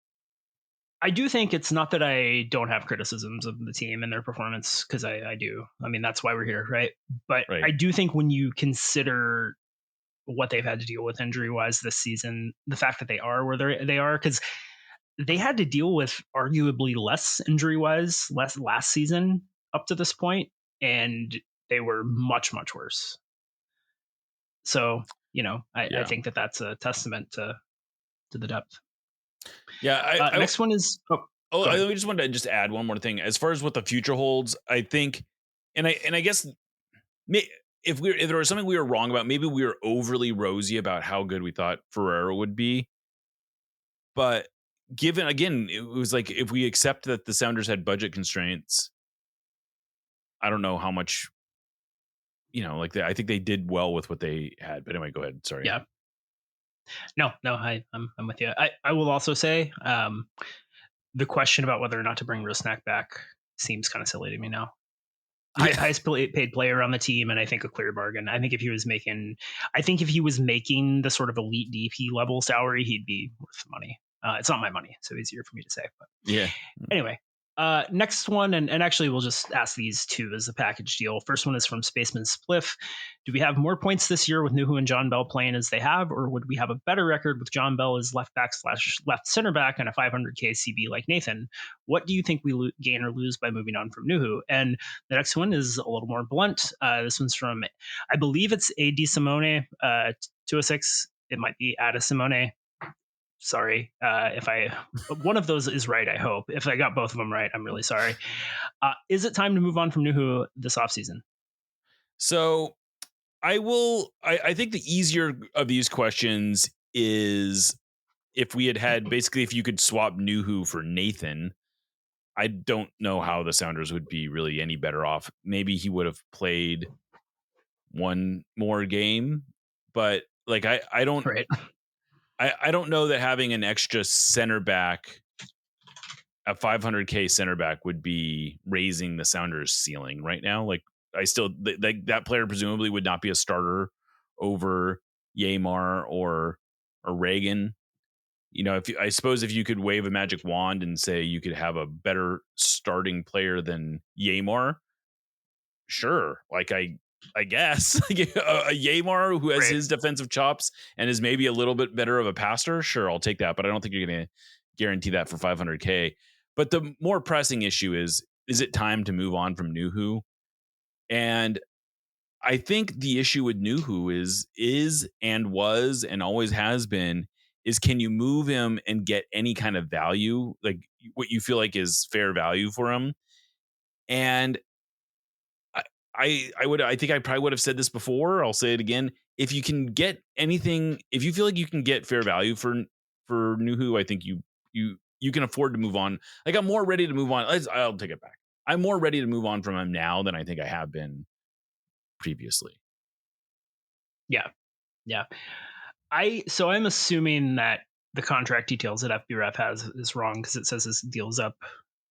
I do think it's not that I don't have criticisms of the team and their performance, because I do. I mean, that's why we're here, right? But I do think when you consider what they've had to deal with injury-wise this season, the fact that they are where they are, because they had to deal with arguably less injury-wise last season up to this point, and they were much, much worse. So, I think that's a testament to the depth. Yeah. Next one is. I just wanted to just add one more thing as far as what the future holds. I think, and I guess if there was something we were wrong about, maybe we were overly rosy about how good we thought Ferreira would be. But given, again, it was like, if we accept that the Sounders had budget constraints, I don't know how much. I think they did well with what they had. But anyway, go ahead. Sorry. Yeah. No, I'm with you. I will also say, the question about whether or not to bring Rusnak back seems kind of silly to me now. Highest paid player on the team, and I think a clear bargain. I think if he was making the sort of elite DP level salary, he'd be worth the money. It's not my money, so easier for me to say. But yeah. Anyway, next one, and actually we'll just ask these two as a package deal. First one is from Spaceman Spliff. Do we have more points this year with Nuhu and John Bell playing as they have, or would we have a better record with John Bell as left back / left center back and a 500k CB like Nathan? What do you think we gain or lose by moving on from Nuhu? And the next one is a little more blunt. This one's from, I believe it's AD Simone 206. It might be Ada Simone. Sorry if one of those is right. I hope. If I got both of them right, I'm really sorry. Is it time to move on from Nuhu this offseason? So I think the easier of these questions is if we had basically, if you could swap Nuhu for Nathan. I don't know how the Sounders would be really any better off. Maybe he would have played one more game, but like I don't. Right. I don't know that having an extra center back, a 500k center back, would be raising the Sounders ceiling right now. Like, I still that player presumably would not be a starter over Yamar or Reagan. I suppose if you could wave a magic wand and say you could have a better starting player than Yamar, sure. Like I guess a Yamar who has his defensive chops and is maybe a little bit better of a passer, sure, I'll take that. But I don't think you're going to guarantee that for $500K. But the more pressing issue is it time to move on from Nuhu? And I think the issue with Nuhu is and was and always has been is, can you move him and get any kind of value, like what you feel like is fair value for him? And I think I probably would have said this before. I'll say it again. If you can get anything, if you feel like you can get fair value for Nuhu, I think you can afford to move on. Like, I'm more ready to move on. I'll take it back. I'm more ready to move on from him now than I think I have been previously. Yeah. I'm assuming that the contract details that FBref has is wrong because it says his deal's up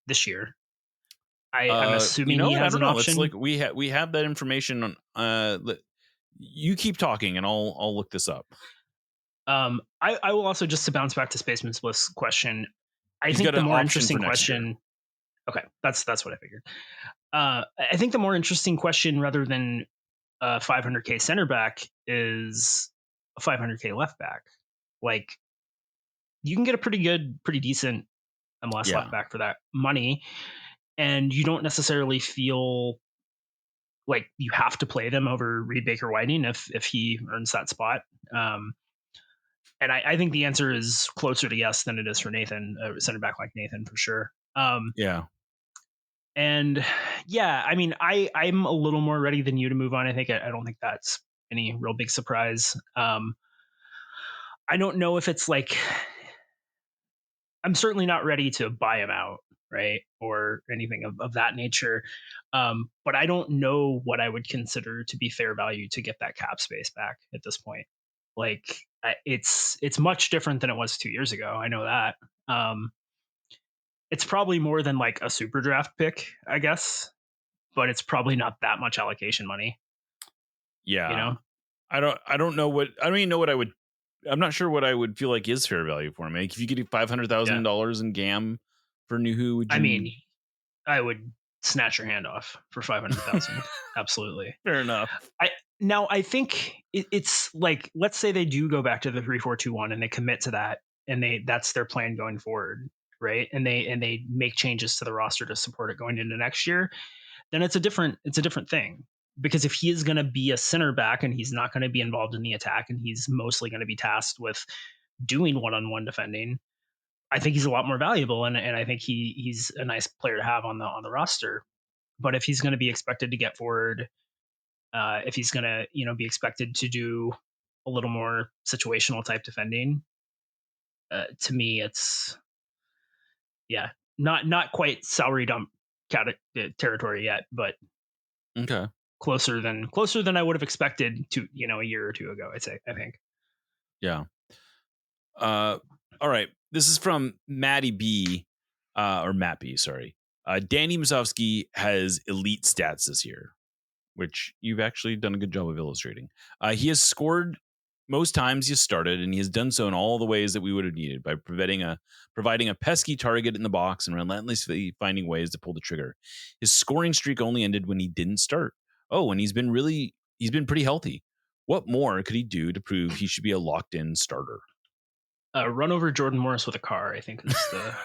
this year. I'm assuming he has an option. Let's we have that information on. You keep talking, and I'll look this up. I will also, just to bounce back to Spaceman's Bliss question. I think the more interesting question. Okay, that's what I figured. I think the more interesting question, rather than a 500K center back, is a 500K left back. Like, you can get a pretty decent MLS left back for that money, and you don't necessarily feel like you have to play them over Reed Baker Whiting if he earns that spot. And I think the answer is closer to yes than it is for Nathan, a center back like Nathan, for sure. And yeah, I mean, I'm a little more ready than you to move on. I don't think that's any real big surprise. I don't know if it's like, I'm certainly not ready to buy him out, right? Or anything of that nature. But I don't know what I would consider to be fair value to get that cap space back at this point. Like, it's much different than it was 2 years ago. I know that. It's probably more than like a super draft pick, I guess, but it's probably not that much allocation money. Yeah. I don't know what, I don't even know what I'm not sure what I would feel like is fair value for him. Like, if you get $500,000 in GAM for Nuhu, would you? I mean, I would snatch your hand off for 500,000. Absolutely. Fair enough. I think it's like, let's say they do go back to the 3-4-2-1 and they commit to that, and that's their plan going forward, right? And they make changes to the roster to support it going into next year. Then it's a different thing, because if he is going to be a center back and he's not going to be involved in the attack and he's mostly going to be tasked with doing one-on-one defending, I think he's a lot more valuable, and I think he's a nice player to have on the roster. But if he's going to be expected to get forward, if he's going to be expected to do a little more situational type defending, to me it's not quite salary dump territory yet, but okay, closer than I would have expected to a year or two ago, I think. Yeah. All right. This is from Matty B, or Matt B, sorry. Danny Musovski has elite stats this year, which you've actually done a good job of illustrating. He has scored most times he started, and he has done so in all the ways that we would have needed, by providing a pesky target in the box and relentlessly finding ways to pull the trigger. His scoring streak only ended when he didn't start. Oh, and he's been pretty healthy. What more could he do to prove he should be a locked-in starter? Run over Jordan Morris with a car, I think is the.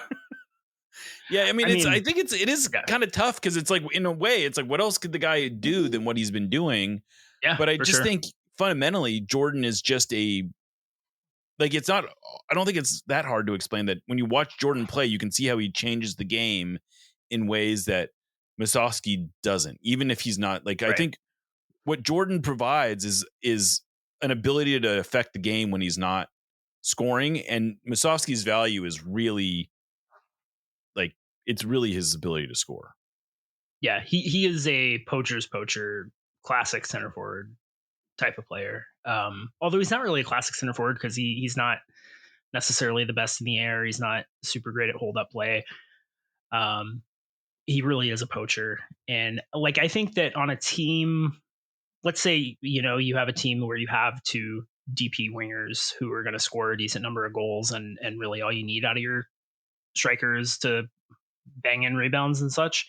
Yeah, I think it is kind of tough, because it's like, in a way, it's like, what else could the guy do than what he's been doing? Yeah, but I just think fundamentally Jordan is just it's not. I don't think it's that hard to explain that when you watch Jordan play, you can see how he changes the game in ways that Musovski doesn't. Even if he's not I think what Jordan provides is an ability to affect the game when he's not scoring, and Musovski's value is really it's really his ability to score. Yeah, he is a poacher's poacher, classic center forward type of player. Although he's not really a classic center forward, because he's not necessarily the best in the air. He's not super great at hold up play. He really is a poacher. And I think that on a team, let's say, you have a team where you have to DP wingers who are going to score a decent number of goals, and really all you need out of your strikers to bang in rebounds and such.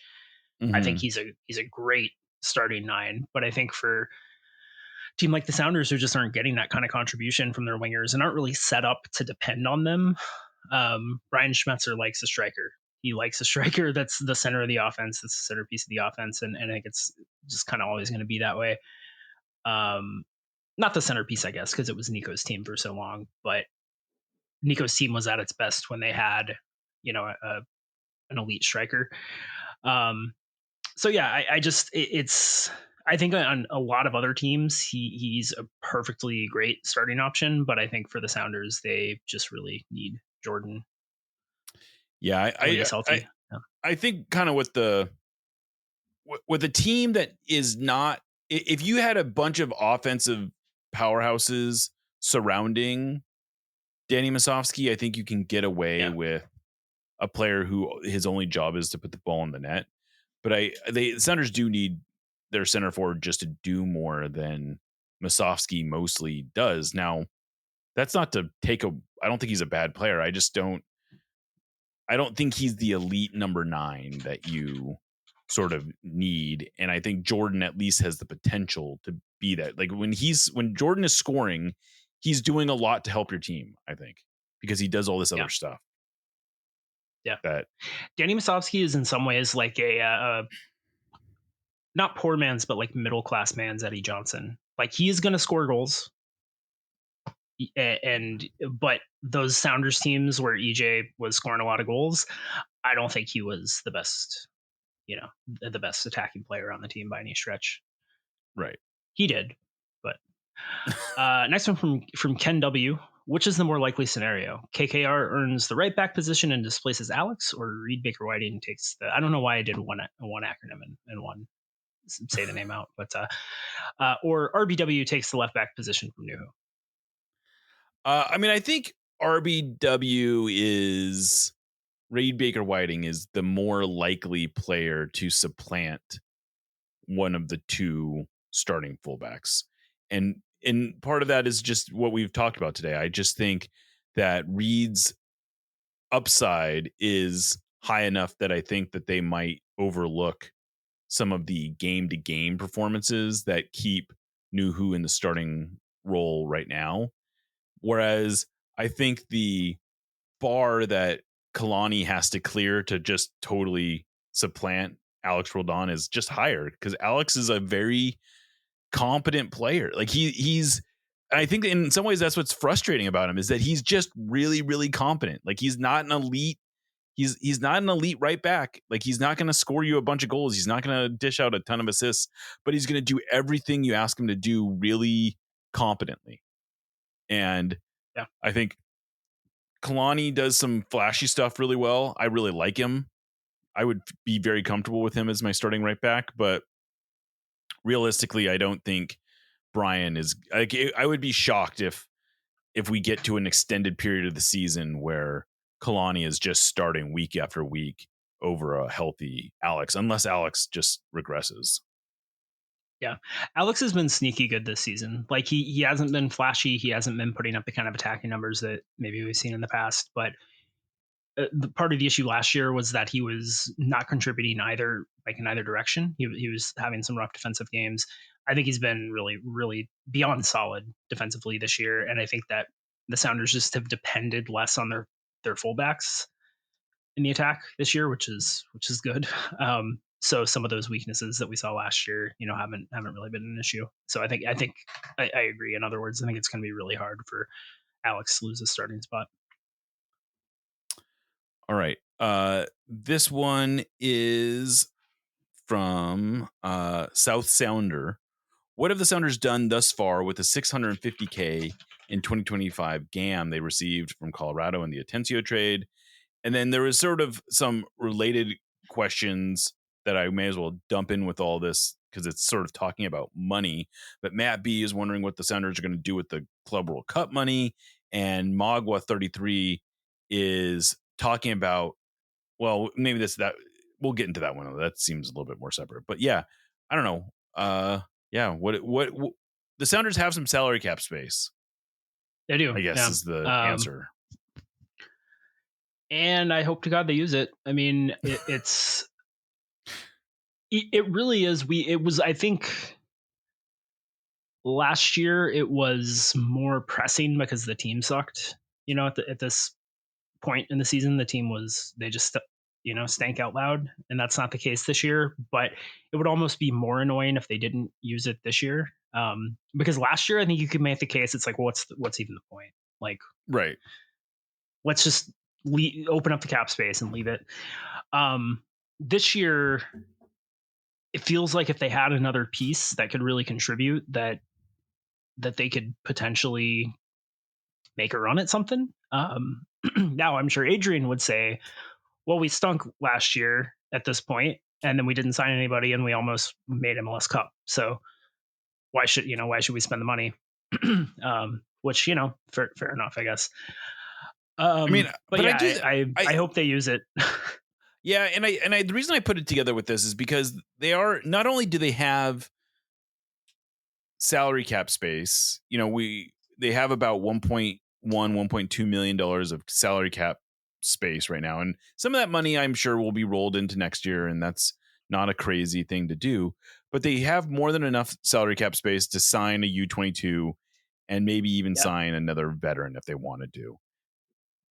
I think he's a great starting 9, but I think for a team like the Sounders, who just aren't getting that kind of contribution from their wingers and aren't really set up to depend on them, Brian Schmetzer likes a striker. He likes a striker that's the center of the offense, that's the centerpiece of the offense, and I think it's just kind of always going to be that way. Not the centerpiece, I guess, because it was Nico's team for so long, but Nico's team was at its best when they had, an elite striker. So yeah, I think on a lot of other teams, he's a perfectly great starting option, but I think for the Sounders, they just really need Jordan. Yeah, I think kind of with the team that is not, if you had a bunch of offensive powerhouses surrounding Danny Musovsky, I think you can get away with a player who his only job is to put the ball in the net. But the Sounders do need their center forward just to do more than Musovsky mostly does. Now, that's not to take I don't think he's a bad player. I don't think he's the elite number 9 that you sort of need. And I think Jordan at least has the potential to be that. Like when Jordan is scoring, he's doing a lot to help your team, I think, because he does all this other stuff. Yeah. That Danny Musovsky is in some ways like a not poor man's, but like middle class man's Eddie Johnson. Like he is going to score goals. But those Sounders teams where EJ was scoring a lot of goals, I don't think he was the best, the best attacking player on the team by any stretch. Right. He did. But next one from Ken W. Which is the more likely scenario? KKR earns the right back position and displaces Alex, or Reed Baker Whiting takes the, I don't know why I did one acronym and one say the name out, but or RBW takes the left back position from Nuhu. I mean, I think RBW is Reed Baker Whiting is the more likely player to supplant one of the 2 starting fullbacks. And part of that is just what we've talked about today. I just think that Reed's upside is high enough that I think that they might overlook some of the game-to-game performances that keep Nuhu in the starting role right now. Whereas I think the bar that Kalani has to clear to just totally supplant Alex Roldan is just higher, because Alex is a very competent player. Like I think in some ways that's what's frustrating about him, is that he's just really, really competent. Like he's not an elite. He's not an elite right back. Like he's not going to score you a bunch of goals. He's not going to dish out a ton of assists, but he's going to do everything you ask him to do really competently. And I think Kalani does some flashy stuff really well. I really like him. I would be very comfortable with him as my starting right back, but realistically, I don't think Brian is. I would be shocked if we get to an extended period of the season where Kalani is just starting week after week over a healthy Alex, unless Alex just regresses. Yeah, Alex has been sneaky good this season. Like he hasn't been flashy. He hasn't been putting up the kind of attacking numbers that maybe we've seen in the past. But the part of the issue last year was that he was not contributing in either direction. He was having some rough defensive games. I think he's been really, really beyond solid defensively this year. And I think that the Sounders just have depended less on their fullbacks in the attack this year, which is good. So some of those weaknesses that we saw last year, haven't really been an issue. So I think I agree. In other words, I think it's going to be really hard for Alex to lose his starting spot. All right. This one is from South Sounder. What have the Sounders done thus far with the $650K in 2025 GAM they received from Colorado in the Atencio trade? And then there was sort of some related questions that I may as well dump in with all this, because it's sort of talking about money. But Matt B is wondering what the Sounders are going to do with the Club World Cup money. And Magua 33 is talking about, well, maybe that we'll get into that one. That seems a little bit more separate. But yeah, I don't know. What the Sounders have some salary cap space. They do. I guess is the answer. And I hope to God they use it. I mean, it really is. I think last year it was more pressing because the team sucked. At this point in the season, the team they just stank out loud, and that's not the case this year. But it would almost be more annoying if they didn't use it this year, because last year I think you could make the case. It's like, well, what's even the point? Like, right? Let's just open up the cap space and leave it. This year, it feels like if they had another piece that could really contribute, that they could potentially make a run at something. Now, I'm sure Adrian would say, well, we stunk last year at this point, and then we didn't sign anybody, and we almost made MLS Cup. So why should we spend the money? Which, fair enough, I guess. I mean, but yeah, I hope they use it. Yeah, and the reason I put it together with this is because they are, not only do they have salary cap space, they have about $1.2 million of salary cap space right now, and some of that money I'm sure will be rolled into next year, and that's not a crazy thing to do. But they have more than enough salary cap space to sign a U22 and maybe even sign another veteran if they want to do.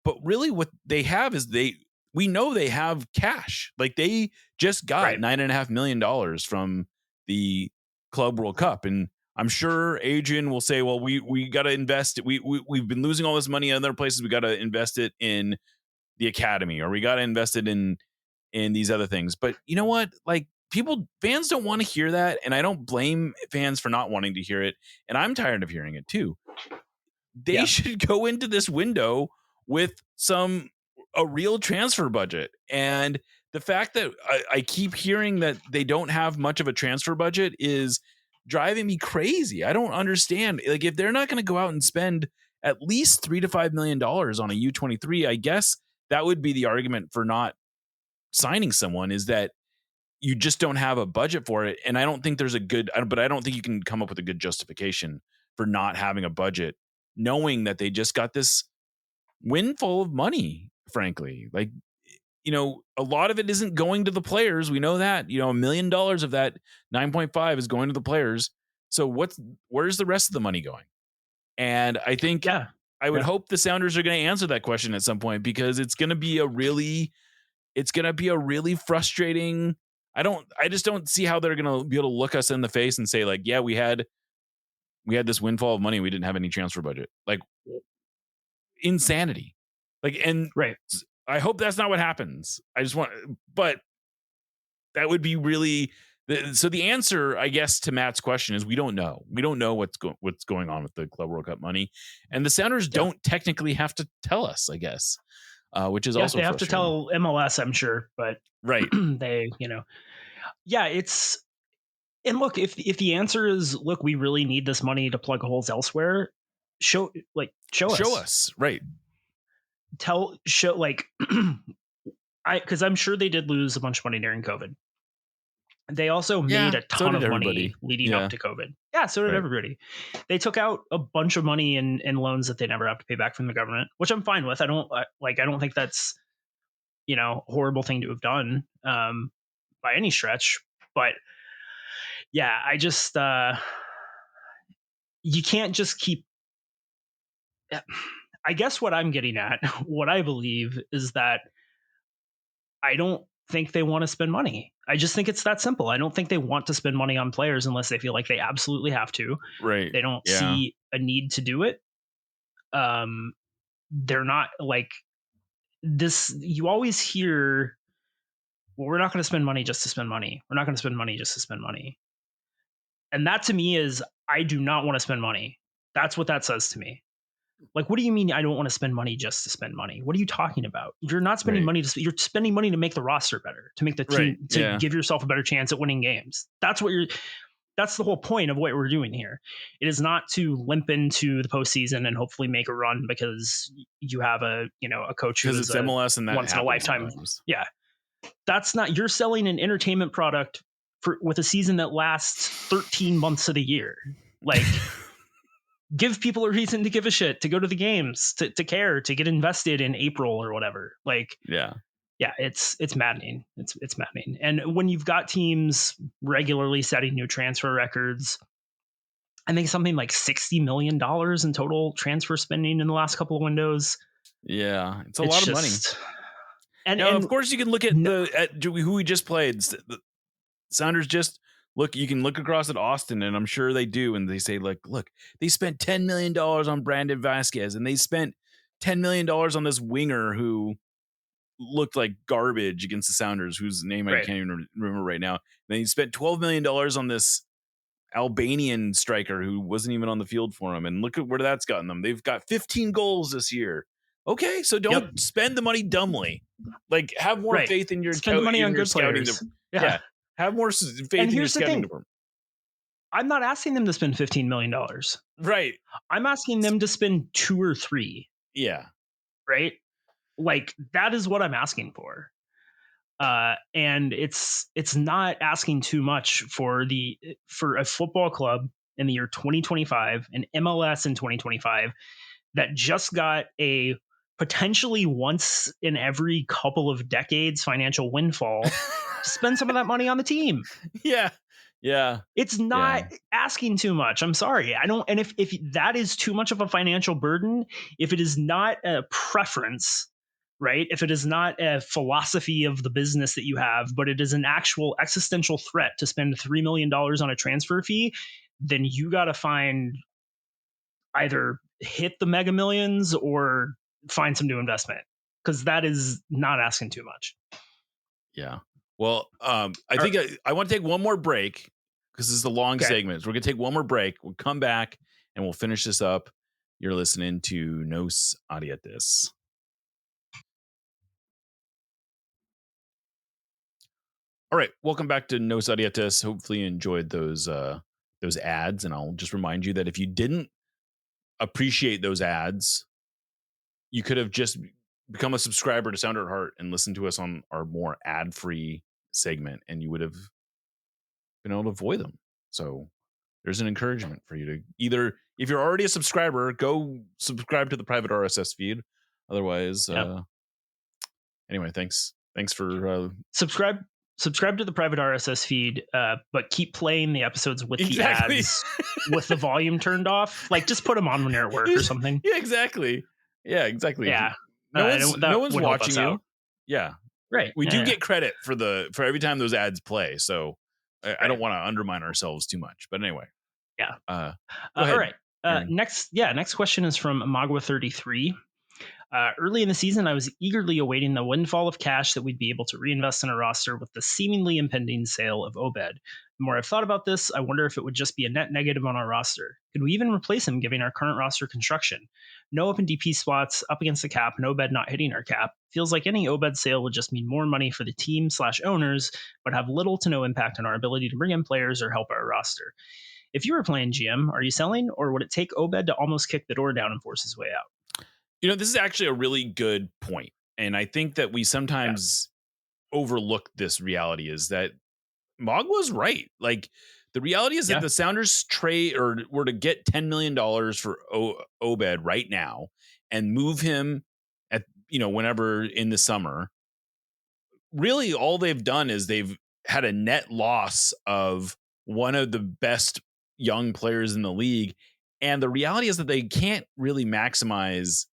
But really what they have is we know they have cash. Like, they just got $9.5 million from the Club World Cup. And I'm sure Adrian will say, well, we got to invest it. We've been losing all this money in other places. We got to invest it in the academy, or we got to invest it in these other things. But you know what? Like, fans don't want to hear that. And I don't blame fans for not wanting to hear it. And I'm tired of hearing it too. They should go into this window with a real transfer budget. And the fact that I keep hearing that they don't have much of a transfer budget is driving me crazy. I don't understand. Like, if they're not going to go out and spend at least $3 to $5 million on a U23, I guess that would be the argument for not signing someone, is that you just don't have a budget for it. And I don't think there's but I don't think you can come up with a good justification for not having a budget, knowing that they just got this windfall of money, frankly. Like, a lot of it isn't going to the players. We know that, $1 million of that 9.5 is going to the players. So where's the rest of the money going? And I think I would hope the Sounders are going to answer that question at some point, because it's going to be a really frustrating. I just don't see how they're going to be able to look us in the face and say, like, yeah, we had this windfall of money. We didn't have any transfer budget. Like, insanity. Like, and I hope that's not what happens. But that would be really, so the answer, I guess, to Matt's question is we don't know. We don't know what's going on with the Club World Cup money, and the Sounders don't technically have to tell us, I guess, which is also they have to tell MLS, I'm sure, but they, it's. And look, if the answer is, look, we really need this money to plug holes elsewhere, show us. Right. Because I'm sure they did lose a bunch of money during COVID. They also made a ton of money leading up to COVID. Yeah, so did everybody. They took out a bunch of money in loans that they never have to pay back from the government, which I'm fine with. I don't think that's, a horrible thing to have done by any stretch. But yeah, I just you can't just keep. I guess what I'm getting at, what I believe, is that I don't think they want to spend money. I just think it's that simple. I don't think they want to spend money on players unless they feel like they absolutely have to. Right. They don't see a need to do it. They're not like this. You always hear, well, we're not going to spend money just to spend money. We're not going to spend money just to spend money. And that to me is, I do not want to spend money. That's what that says to me. Like, what do you mean I don't want to spend money just to spend money? What are you talking about? You're not spending money you're spending money to make the roster better, to make the team, to give yourself a better chance at winning games. That's the whole point of what we're doing here. It is not to limp into the postseason and hopefully make a run because you have a coach who's it's MLS and that once in a lifetime. Yeah. That's not, you're selling an entertainment product with a season that lasts 13 months of the year. Like, give people a reason to give a shit, to go to the games, to care, to get invested in April or whatever. Like, yeah, it's maddening. It's maddening. And when you've got teams regularly setting new transfer records, I think something like $60 million in total transfer spending in the last couple of windows. Yeah, it's a lot of money. And of course, you can look at who we just played. The Sounders just look. You can look across at Austin, and I'm sure they do. And they say, look, they spent $10 million on Brandon Vasquez, and they spent $10 million on this winger who looked like garbage against the Sounders, whose name I can't even remember right now. And then he spent $12 million on this Albanian striker who wasn't even on the field for him. And look at where that's gotten them. They've got 15 goals this year. Okay, so don't spend the money dumbly. Like, have more faith in your spend the money on good players. Yeah, have more faith in your scouting department. I'm not asking them to spend $15 million. Right. I'm asking them to spend 2 or 3. Yeah. Right. Like, that is what I'm asking for. And it's not asking too much for a football club in the year 2025 and MLS in 2025 that just got a potentially once in every couple of decades financial windfall to spend some of that money on the team. Yeah. Yeah. It's not asking too much. I'm sorry. I don't. And if that is too much of a financial burden, if it is not a preference, right? If it is not a philosophy of the business that you have, but it is an actual existential threat to spend $3 million on a transfer fee, then you got to find either hit the mega millions or find some new investment, because that is not asking too much. Yeah. Well, I think I want to take one more break because this is a long segment. So we're going to take one more break. We'll come back and we'll finish this up. You're listening to Nos Audietis. All right, welcome back to Nos Audietis. Hopefully you enjoyed those ads, and I'll just remind you that if you didn't appreciate those ads, you could have just become a subscriber to Sounder at Heart and listen to us on our more ad-free segment, and you would have been able to avoid them. So there's an encouragement for you to either, if you're already a subscriber, go subscribe to the private RSS feed. Otherwise, anyway, thanks for subscribe to the private RSS feed, but keep playing the episodes with the ads with the volume turned off. Like, just put them on when you're at work or something. Yeah, exactly. Yeah. No one's watching you. Yeah. Right. We do get credit for every time those ads play. So I don't want to undermine ourselves too much. But anyway. Yeah. Go all ahead. right. Next question is from Magua33. Early in the season, I was eagerly awaiting the windfall of cash that we'd be able to reinvest in a roster with the seemingly impending sale of Obed. The more I've thought about this, I wonder if it would just be a net negative on our roster. Could we even replace him given our current roster construction? No open DP spots, up against the cap, and Obed not hitting our cap. Feels like any Obed sale would just mean more money for the team/owners, but have little to no impact on our ability to bring in players or help our roster. If you were playing GM, are you selling, or would it take Obed to almost kick the door down and force his way out? This is actually a really good point. And I think that we sometimes overlook this reality is that Mog was right. Like, the reality is that the Sounders trade or were to get $10 million for Obed right now and move him at, whenever in the summer. Really, all they've done is they've had a net loss of one of the best young players in the league. And the reality is that they can't really maximize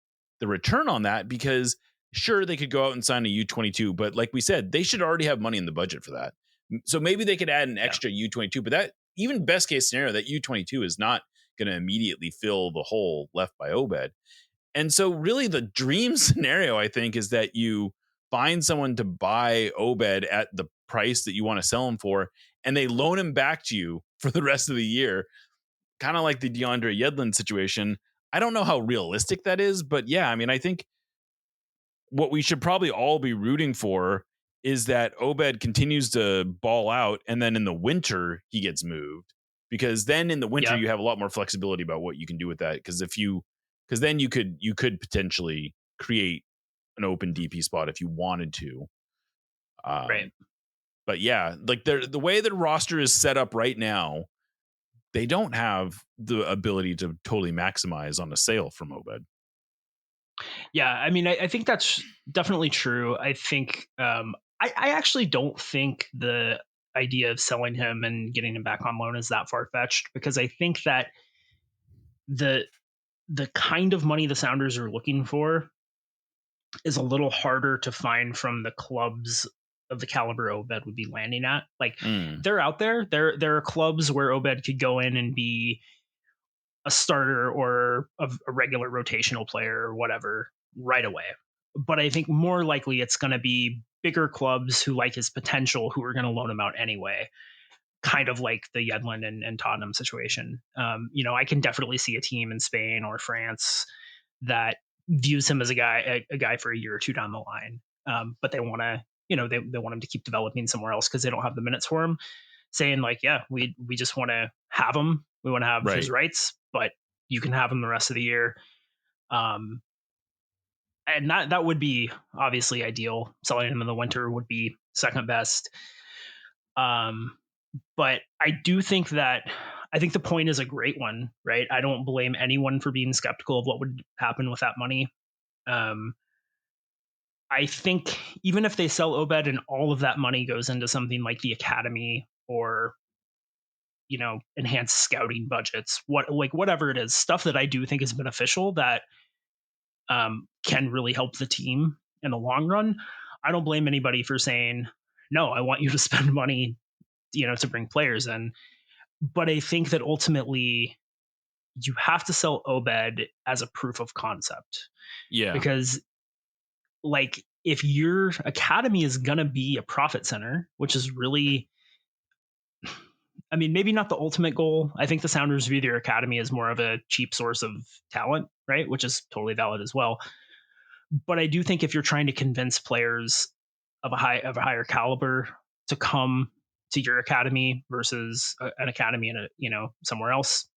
the return on that, because sure, they could go out and sign a U22, but like we said, they should already have money in the budget for that. So maybe they could add an extra U22, but that, even best case scenario, that U22 is not going to immediately fill the hole left by Obed. And so really the dream scenario, I think, is that you find someone to buy Obed at the price that you want to sell him for, and they loan him back to you for the rest of the year, kind of like the DeAndre Yedlin situation. I don't know how realistic that is, but yeah, I mean, I think what we should probably all be rooting for is that Obed continues to ball out, and then in the winter he gets moved, because then in the winter you have a lot more flexibility about what you can do with that. Because then you could potentially create an open DP spot if you wanted to. Right. But yeah, like the way the roster is set up right now they don't have the ability to totally maximize on a sale from Obed. Yeah, I mean, I think that's definitely true. I think I actually don't think the idea of selling him and getting him back on loan is that far fetched, because I think that the kind of money the Sounders are looking for is a little harder to find from the clubs of the caliber Obed would be landing at. Like they're out there. There are clubs where Obed could go in and be a starter or a regular rotational player or whatever right away. But I think more likely it's going to be bigger clubs who like his potential, who are going to loan him out anyway. Kind of like the Yedlin and Tottenham situation. I can definitely see a team in Spain or France that views him as a guy for a year or two down the line. But they want to, they want him to keep developing somewhere else because they don't have the minutes for him. Saying like, yeah, we just want to have him. We want to have his rights, but you can have him the rest of the year. And that would be obviously ideal. Selling him in the winter would be second best. But I do think the point is a great one, right? I don't blame anyone for being skeptical of what would happen with that money. I think even if they sell Obed and all of that money goes into something like the academy or, enhanced scouting budgets, whatever it is, stuff that I do think is beneficial that can really help the team in the long run. I don't blame anybody for saying, no, I want you to spend money, to bring players in. But I think that ultimately you have to sell Obed as a proof of concept. Yeah. Because like if your academy is going to be a profit center, which is really, I mean, maybe not the ultimate goal. I think the Sounders view their academy as more of a cheap source of talent, right? Which is totally valid as well. But I do think if you're trying to convince players of a higher caliber to come to your academy versus an academy in somewhere else,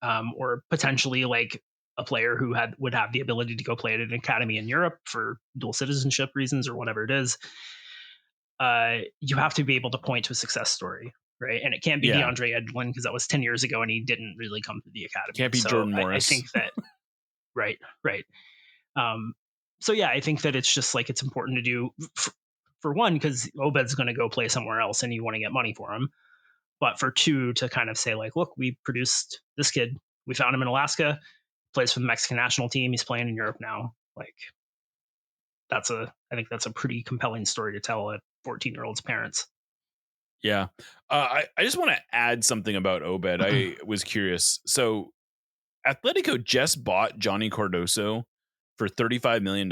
or potentially like a player who would have the ability to go play at an academy in Europe for dual citizenship reasons or whatever it is, you have to be able to point to a success story, right? And it can't be DeAndre Edlin because that was 10 years ago and he didn't really come to the academy. Can't be Jordan Morris. I think that right. So yeah, I think that it's just like it's important to do for one because Obed's going to go play somewhere else and you want to get money for him. But for two, to kind of say like, look, we produced this kid. We found him in Alaska, plays for the Mexican national team. He's playing in Europe now. Like I think that's a pretty compelling story to tell a 14-year-old's parents. Yeah. I just want to add something about Obed. I was curious. So Atletico just bought Johnny Cardoso for $35 million.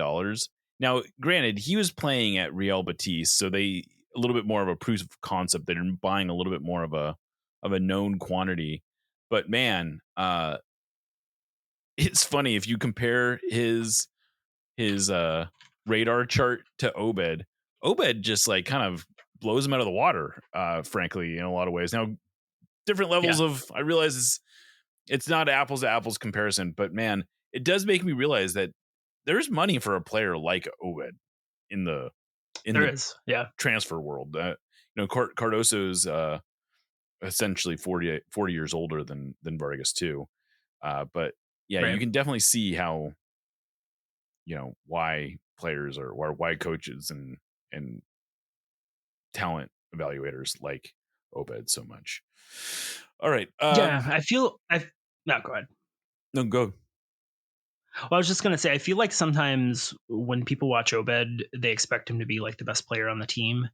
Now, granted, he was playing at Real Betis, so they a little bit more of a proof of concept. They're buying a little bit more of a known quantity. But man, it's funny if you compare his radar chart to Obed just like kind of blows him out of the water, frankly, in a lot of ways. Now, different levels of, I realize it's not apples to apples comparison, but man, it does make me realize that there's money for a player like Obed in the transfer world. Cardoso's essentially 40 years older than Vargas too. But yeah, you can definitely see how, why players or why coaches and talent evaluators like Obed so much. All right. No, go ahead. No, go. Well, I was just going to say, I feel like sometimes when people watch Obed, they expect him to be like the best player on the team.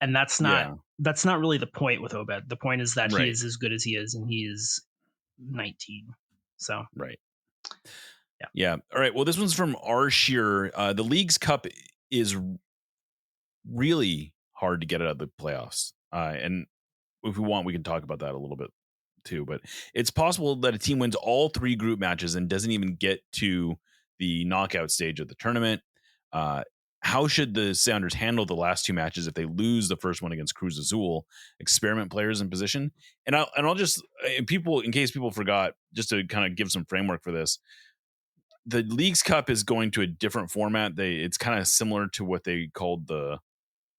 And that's not really the point with Obed. The point is that he is as good as he is, and he is 19. So, right. Yeah. All right. Well, this one's from R. Shearer. The League's Cup is really hard to get out of the playoffs. And if we want, we can talk about that a little bit too. But it's possible that a team wins all three group matches and doesn't even get to the knockout stage of the tournament. How should the Sounders handle the last two matches if they lose the first one against Cruz Azul? Experiment players in position. And I'll just, in case people forgot, just to kind of give some framework for this. The League's Cup is going to a different format. It's kind of similar to what they called the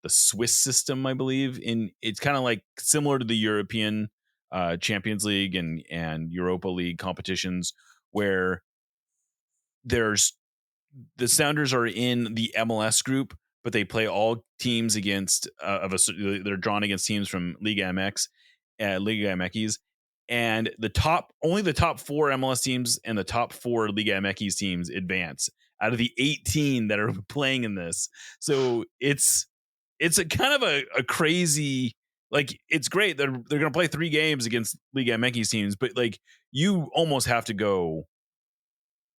Swiss system, I believe. It's kind of like similar to the European Champions League and Europa League competitions where the Sounders are in the MLS group, but they play all teams against they're drawn against teams from Liga MX, Liga MX, and only the top 4 MLS teams and the top 4 Liga MX teams advance out of the 18 that are playing in this. So it's a kind of a crazy, like, it's great that they're going to play 3 games against Liga MX teams, but like you almost have to go.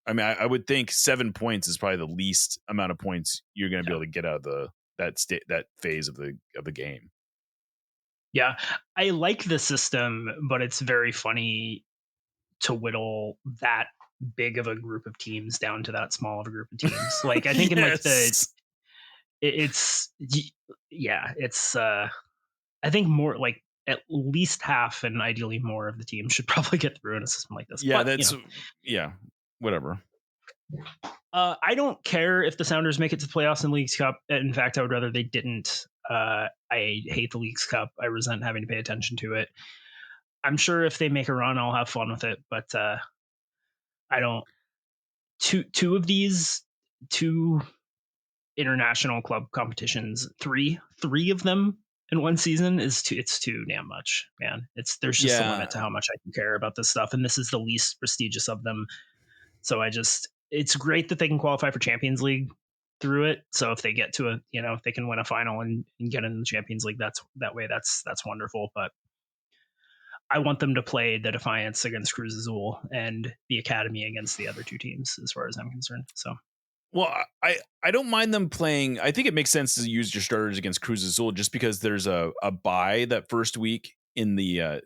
I mean, I would think 7 points is probably the least amount of points you're going to be able to get out of that phase of the game. Yeah, I like the system, but it's very funny to whittle that big of a group of teams down to that small of a group of teams. Like, I think Yes. it's I think more like at least half and ideally more of the team should probably get through in a system like this. Yeah, but, whatever. I don't care if the Sounders make it to the playoffs in Leagues Cup. In fact, I would rather they didn't. I hate the Leagues Cup. I resent having to pay attention to it. I'm sure if they make a run, I'll have fun with it, but I don't. Two of these international club competitions, three of them in one season it's too damn much, man. There's just a limit to how much I can care about this stuff, and this is the least prestigious of them. So it's great that they can qualify for Champions League through it. So if they get to if they can win a final and get in the Champions League, that's wonderful. But I want them to play the Defiance against Cruz Azul and the Academy against the other 2 teams, as far as I'm concerned. So, well, I don't mind them playing. I think it makes sense to use your starters against Cruz Azul just because there's a bye that first week in the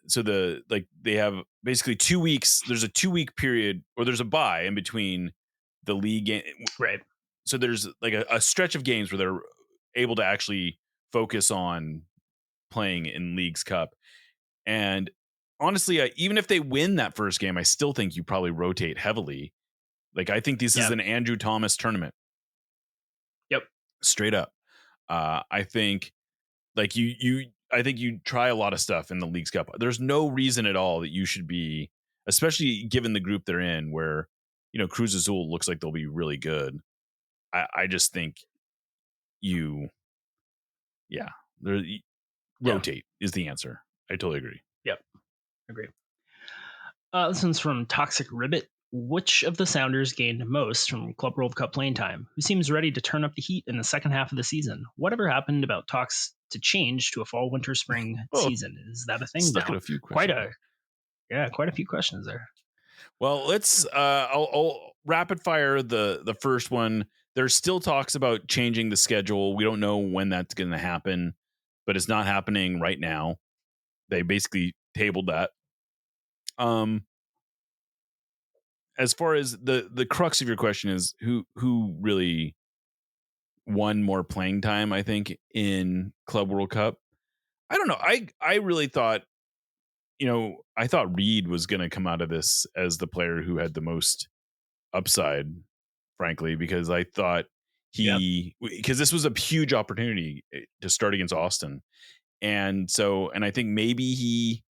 they have basically 2 weeks. There's a 2-week period, or there's a bye in between the league game, right? So there's like a stretch of games where they're able to actually focus on playing in Leagues Cup. And honestly, even if they win that first game, I still think you probably rotate heavily. Like, I think this is an Andrew Thomas tournament. Yep. Straight up. I think like I think you try a lot of stuff in the Leagues Cup. There's no reason at all that you should be, especially given the group they're in where, Cruz Azul looks like they'll be really good. I just think rotate is the answer. I totally agree. Yep. Agree. This one's from Toxic Ribbit. Which of the Sounders gained most from Club World Cup playing time? Who seems ready to turn up the heat in the second half of the season? Whatever happened about talks to change to a fall, winter, spring season? Is that a thing now? A few questions. Quite a few questions there. Well, let's I'll rapid fire the first one. There's still talks about changing the schedule. We don't know when that's going to happen, but it's not happening right now. They basically tabled that. As far as the crux of your question is who really won more playing time, I think, in Club World Cup. I don't know. I really thought, I thought Reed was going to come out of this as the player who had the most upside, frankly, because I thought because this was a huge opportunity to start against Austin. And I think maybe he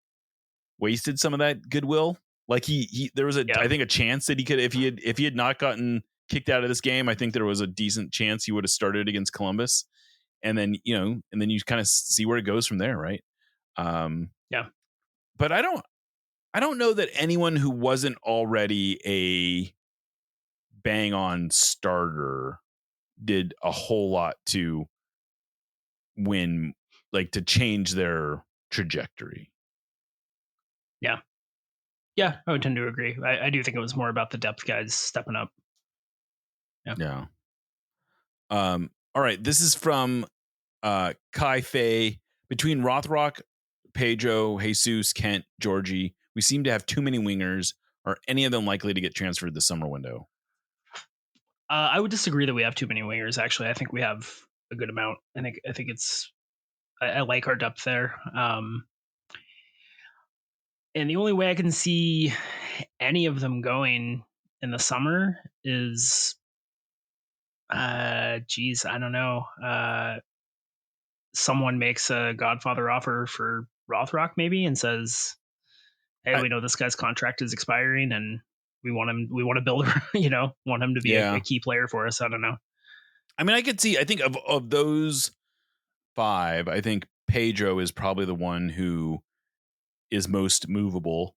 wasted some of that goodwill. Like there was I think a chance that he could, if he had not gotten kicked out of this game, I think there was a decent chance he would have started against Columbus. And then, you kind of see where it goes from there. Right. But I don't know that anyone who wasn't already a bang on starter did a whole lot to win, like to change their trajectory. Yeah, I would tend to agree. I do think it was more about the depth guys stepping up. Yeah. All right. This is from Kai Fei. Between Rothrock, Pedro, Jesus, Kent, Georgie, we seem to have too many wingers. Are any of them likely to get transferred this summer window? I would disagree that we have too many wingers. Actually, I think we have a good amount. I think it's. I like our depth there. And the only way I can see any of them going in the summer is, I don't know. Someone makes a Godfather offer for Rothrock maybe and says, hey, we know this guy's contract is expiring, and we want to build, want him to be a key player for us. I don't know. I mean, I could see, I think of those 5, I think Pedro is probably the one who is most movable.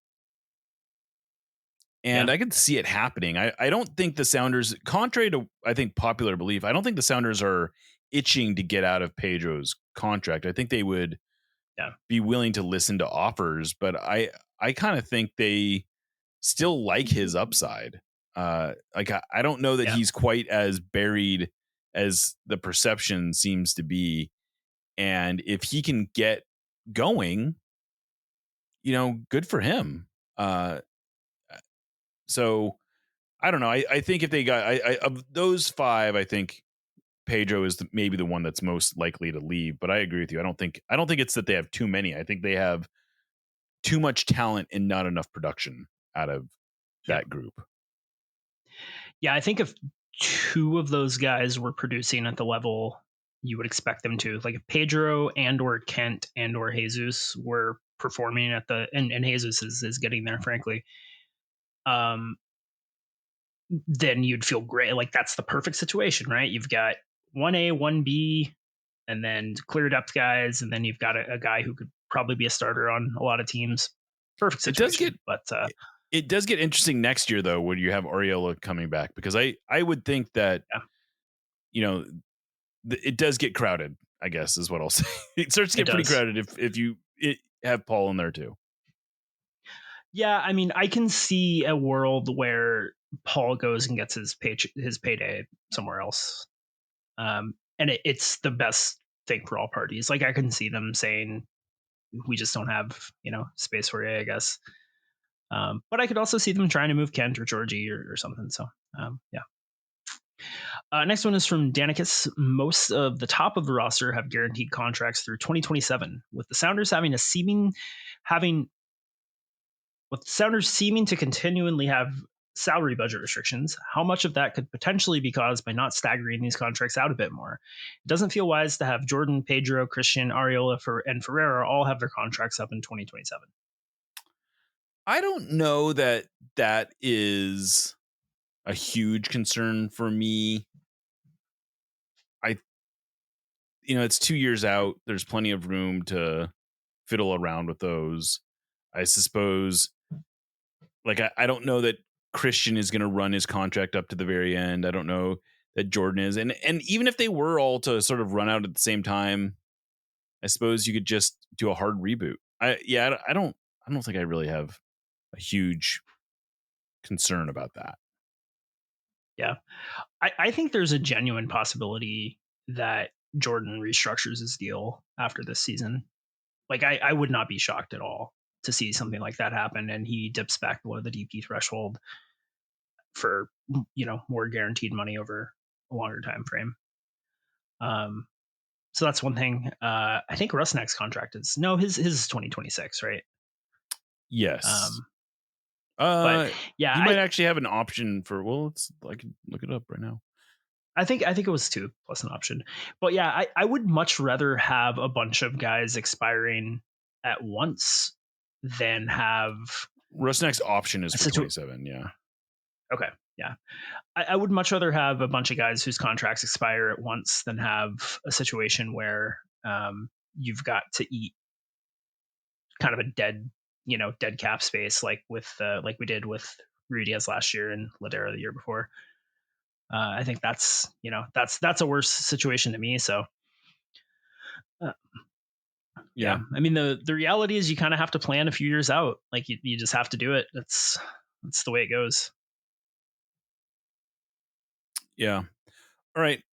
And I could see it happening. I don't think the Sounders, contrary to, I think, popular belief, I don't think the Sounders are itching to get out of Pedro's contract. I think they would be willing to listen to offers, but I kind of think they still like his upside. I don't know that he's quite as buried as the perception seems to be. And if he can get going, good for him. So I don't know. I think if they got of those 5, I think Pedro is maybe the one that's most likely to leave. But I agree with you. I don't think it's that they have too many. I think they have too much talent and not enough production out of that group. Yeah, I think if 2 of those guys were producing at the level you would expect them to, like if Pedro and or Kent and or Jesus were performing at and Jesus is getting there, frankly, then you'd feel great. Like that's the perfect situation, right? You've got 1A, 1B, and then clear depth guys, and then you've got a guy who could probably be a starter on a lot of teams. Perfect situation. It does get interesting next year, though, when you have Arriola coming back, because I would think that, it does get crowded, I guess, is what I'll say. It starts to get pretty crowded if you have Paul in there, too. Yeah, I mean, I can see a world where Paul goes and gets his payday somewhere else. And it's the best thing for all parties. Like I can see them saying, we just don't have, space for you, I guess. But I could also see them trying to move Kent or Georgie or something. So, yeah. Next one is from Danicus. Most of the top of the roster have guaranteed contracts through 2027, with the Sounders seeming to continually have salary budget restrictions. How much of that could potentially be caused by not staggering these contracts out a bit more? It doesn't feel wise to have Jordan, Pedro, Christian, Arriola, and Ferreira all have their contracts up in 2027. I don't know that is a huge concern for me. It's 2 years out. There's plenty of room to fiddle around with those. I suppose, I don't know that Christian is going to run his contract up to the very end. I don't know that Jordan is. And even if they were all to sort of run out at the same time, I suppose you could just do a hard reboot. I don't think I really have a huge concern about that. Yeah. I think there's a genuine possibility that Jordan restructures his deal after this season. Like I would not be shocked at all to see something like that happen, and he dips back below the DP threshold for more guaranteed money over a longer time frame. So that's one thing. I think Rusnak's contract is his is 2026, right? Yes. But yeah, he might actually have an option for. Well, I can look it up right now. I think it was 2 plus an option. But yeah, I would much rather have a bunch of guys expiring at once than have Rusnak's option is for 27. Yeah. Okay. Yeah. I would much rather have a bunch of guys whose contracts expire at once than have a situation where you've got to eat kind of a dead cap space like we did with Ruidiaz last year and Ladera the year before. I think that's a worse situation to me. So, yeah. I mean, the reality is you kind of have to plan a few years out. Like you just have to do it. That's the way it goes. Yeah. All right.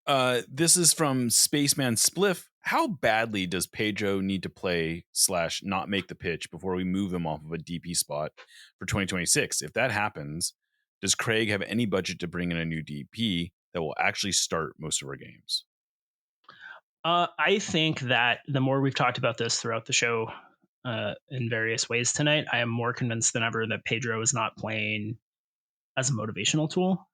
This is from Spaceman Spliff. How badly does Pedro need to play / not make the pitch before we move him off of a DP spot for 2026? If that happens, does Craig have any budget to bring in a new DP that will actually start most of our games? I think that the more we've talked about this throughout the show in various ways tonight, I am more convinced than ever that Pedro is not playing as a motivational tool.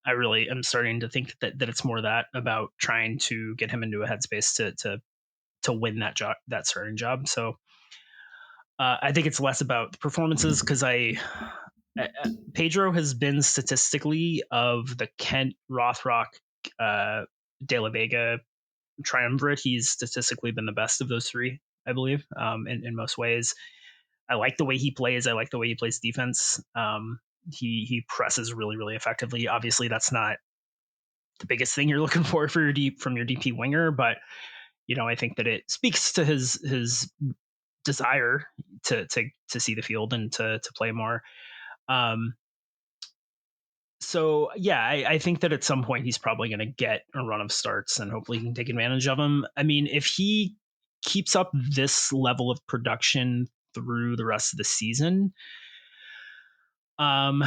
I really am starting to think that it's more that about trying to get him into a headspace to win that job, that starting job. So I think it's less about the performances because Pedro has been statistically of the Kent, Rothrock, De La Vega triumvirate. He's statistically been the best of those three, I believe, in most ways. I like the way he plays. I like the way he plays defense. He presses really, really effectively. Obviously, that's not the biggest thing you're looking for from your DP winger, but I think that it speaks to his desire to see the field and to play more. So yeah, I think that at some point he's probably going to get a run of starts, and hopefully he can take advantage of them. I mean, if he keeps up this level of production through the rest of the season, and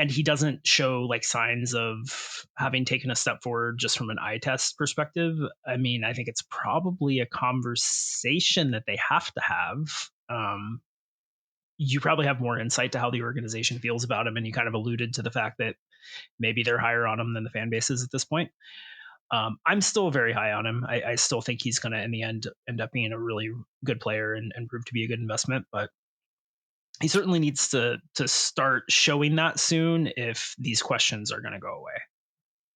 he doesn't show like signs of having taken a step forward just from an eye test perspective, I mean, I think it's probably a conversation that they have to have. You probably have more insight to how the organization feels about him, and you kind of alluded to the fact that maybe they're higher on him than the fan base is at this point. I'm still very high on him. I still think he's going to, in the end up being a really good player and prove to be a good investment, but he certainly needs to start showing that soon if these questions are going to go away.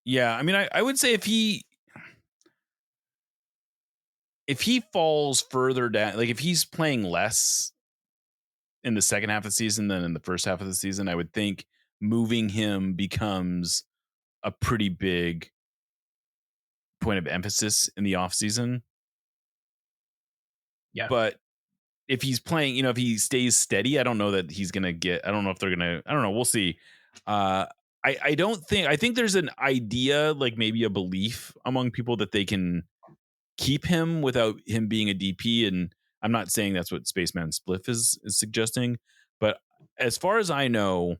Yeah, I mean, I would say if he falls further down, like if he's playing less in the second half of the season than in the first half of the season, I would think moving him becomes a pretty big point of emphasis in the offseason. Yeah. But if he's playing, if he stays steady, I don't know that he's going to get, I don't know if they're going to, I don't know. We'll see. I think there's an idea, like maybe a belief among people that they can keep him without him being a DP. And I'm not saying that's what Spaceman Spliff is suggesting, but as far as I know,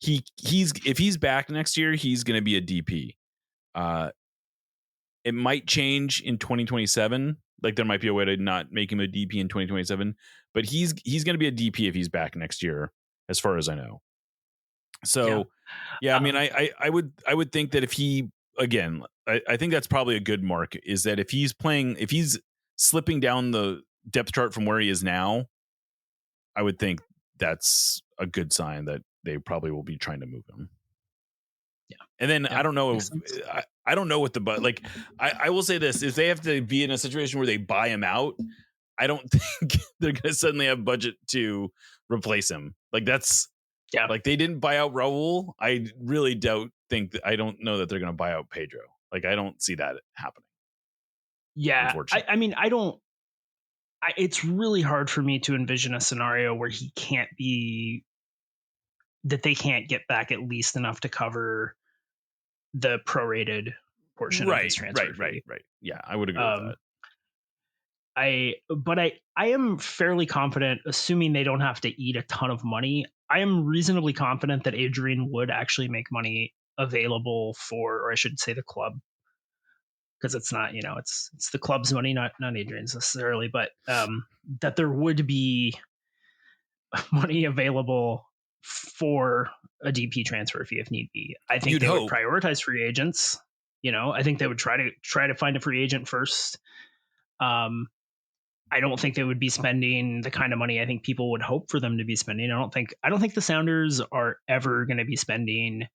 if he's back next year, he's going to be a DP. It might change in 2027. Like there might be a way to not make him a DP in 2027, but he's going to be a DP if he's back next year, as far as I know. So, yeah, I mean, I would think that if he, again, I think that's probably a good mark, is that if he's slipping down the depth chart from where he is now, I would think that's a good sign that they probably will be trying to move him. Yeah. And then I don't know if I don't know what I will say this, if they have to be in a situation where they buy him out, I don't think they're going to suddenly have budget to replace him. Like that's, like they didn't buy out Raul. I really I don't know that they're going to buy out Pedro. Like I don't see that happening. Yeah. I mean, it's really hard for me to envision a scenario where they can't get back at least enough to cover the prorated portion of his transfer fee. Right. Yeah, I would agree with that. I am fairly confident, assuming they don't have to eat a ton of money. I am reasonably confident that Adrian would actually make money available or I should say the club, because it's not, it's the club's money, not Adrian's necessarily, but that there would be money available for a DP transfer fee if need be. I think they would prioritize free agents. I think they would try to find a free agent first. I don't think they would be spending the kind of money I think people would hope for them to be spending. I don't think the Sounders are ever going to be spending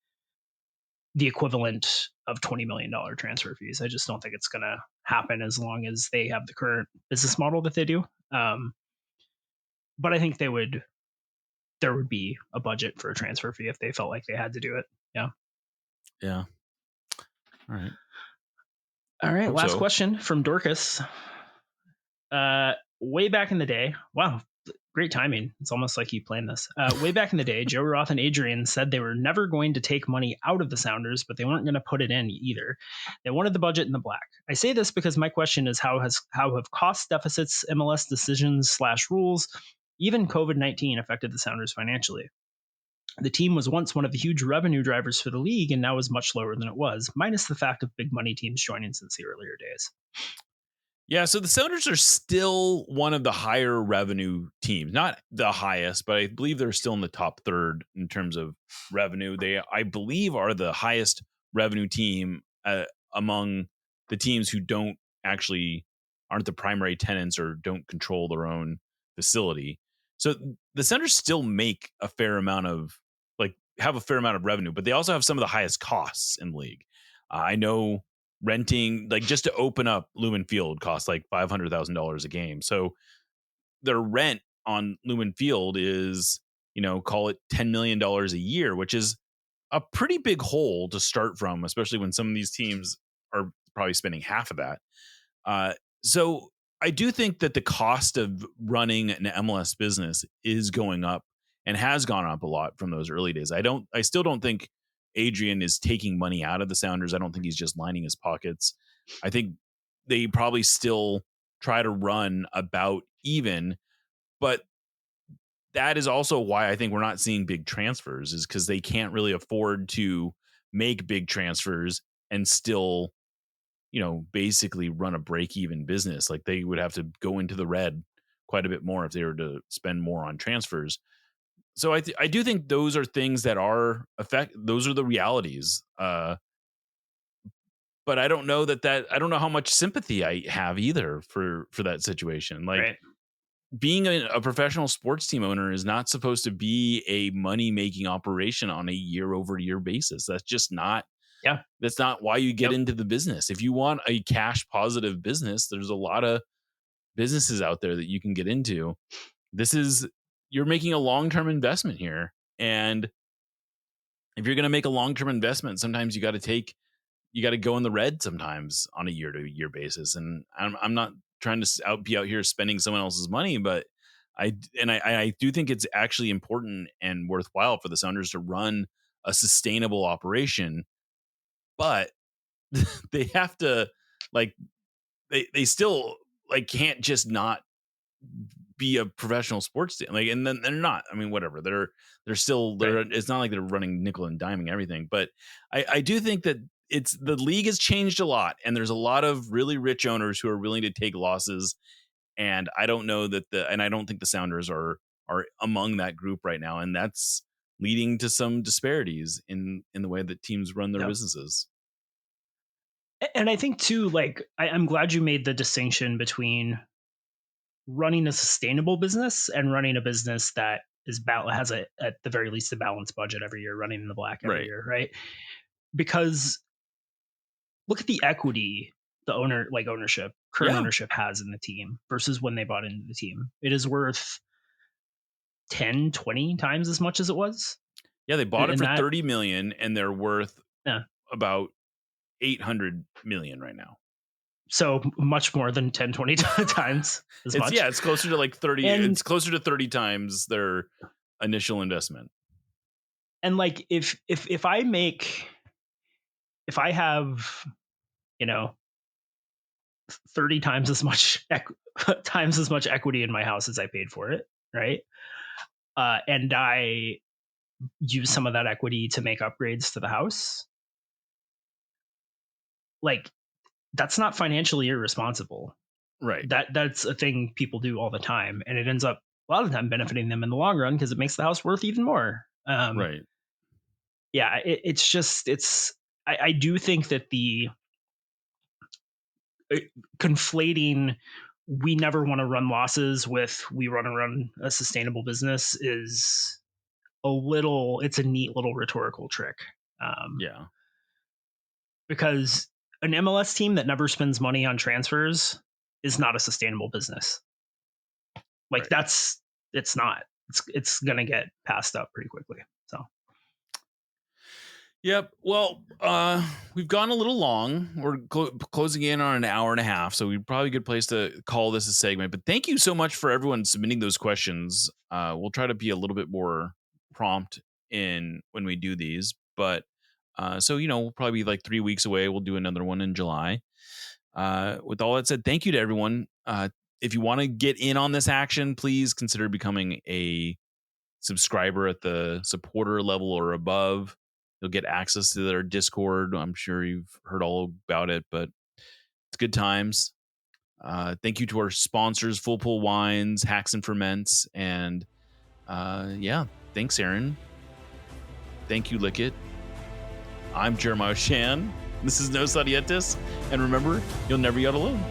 the equivalent of $20 million transfer fees. I just don't think it's going to happen as long as they have the current business model that they do. But I think there would be a budget for a transfer fee if they felt like they had to do it. Yeah. Yeah. All right. Last question from Dorcas. Way back in the day, wow, great timing. It's almost like you planned this. Way back in the day, Joe Roth and Adrian said they were never going to take money out of the Sounders, but they weren't going to put it in either. They wanted the budget in the black. I say this because my question is how have cost deficits, MLS decisions / rules, even COVID-19 affected the Sounders financially? The team was once one of the huge revenue drivers for the league and now is much lower than it was, minus the fact of big money teams joining since the earlier days. Yeah, so the Sounders are still one of the higher revenue teams. Not the highest, but I believe they're still in the top third in terms of revenue. They, I believe, are the highest revenue team among the teams who aren't the primary tenants or don't control their own facility. So the Sounders still make a fair amount of have a fair amount of revenue, but they also have some of the highest costs in the league. I know renting, just to open up Lumen Field costs like $500,000 a game. So their rent on Lumen Field is, call it $10 million a year, which is a pretty big hole to start from, especially when some of these teams are probably spending half of that. So I do think that the cost of running an MLS business is going up and has gone up a lot from those early days. I still don't think Adrian is taking money out of the Sounders. I don't think he's just lining his pockets. I think they probably still try to run about even, but that is also why I think we're not seeing big transfers, is because they can't really afford to make big transfers and still, basically run a break-even business. Like, they would have to go into the red quite a bit more if they were to spend more on transfers. So I do think those are things that are those are the realities. But I don't know I don't know how much sympathy I have either for that situation. Like, being a professional sports team owner is not supposed to be a money-making operation on a year-over-year basis. That's just not. Yeah. That's not why you get into the business. If you want a cash positive business, there's a lot of businesses out there that you can get into. You're making a long-term investment here. And if you're going to make a long-term investment, sometimes you got to go in the red sometimes on a year-to-year basis. And I'm not trying to be out here spending someone else's money, but I do think it's actually important and worthwhile for the Sounders to run a sustainable operation, but they have to they still can't just not be a professional sports team. And then they're not. I mean, whatever. They're still it's not like they're running nickel and diming everything, but I do think that the league has changed a lot, and there's a lot of really rich owners who are willing to take losses. And I don't know I don't think the Sounders are among that group right now. And that's leading to some disparities in the way that teams run their businesses. And I think too, I'm glad you made the distinction between running a sustainable business and running a business that has at the very least a balanced budget every year, running in the black every year, right? Because look at the equity the current ownership has in the team versus when they bought into the team. It is worth 10, 20 times as much as it was. Yeah, they bought it for $30 million, and they're worth about $800 million right now. So much more than 10, 20 times as much. Yeah, it's closer to 30. It's closer to 30 times their initial investment. And if I have, 30 times as much equity in my house as I paid for it, right? And I use some of that equity to make upgrades to the house, that's not financially irresponsible. Right. That's a thing people do all the time, and it ends up a lot of the time benefiting them in the long run because it makes the house worth even more. Right. Yeah, I do think that the conflating we never want to run losses with we want to run a sustainable business is it's a neat little rhetorical trick. Because an MLS team that never spends money on transfers is not a sustainable business. It's not. It's going to get passed up pretty quickly. So. Yep. Well, we've gone a little long. We're closing in on an hour and a half, so we're probably a good place to call this a segment. But thank you so much for everyone submitting those questions. We'll try to be a little bit more prompt when we do these. But so, we'll probably be 3 weeks away. We'll do another one in July. With all that said, thank you to everyone. If you want to get in on this action, please consider becoming a subscriber at the supporter level or above. You'll get access to their Discord. I'm sure you've heard all about it, but it's good times. Thank you to our sponsors, Full Pool Wines, Hacks and Ferments, and thanks, Aaron. Thank you, Lickett. I'm Jeremiah Shan. This is No Sadietis, and remember, you'll never yacht alone.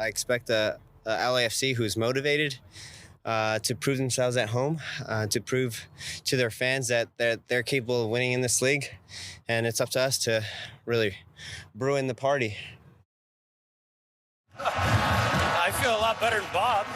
I expect a LAFC who's motivated to prove themselves at home, to prove to their fans that they're capable of winning in this league. And it's up to us to really brew in the party. I feel a lot better than Bob.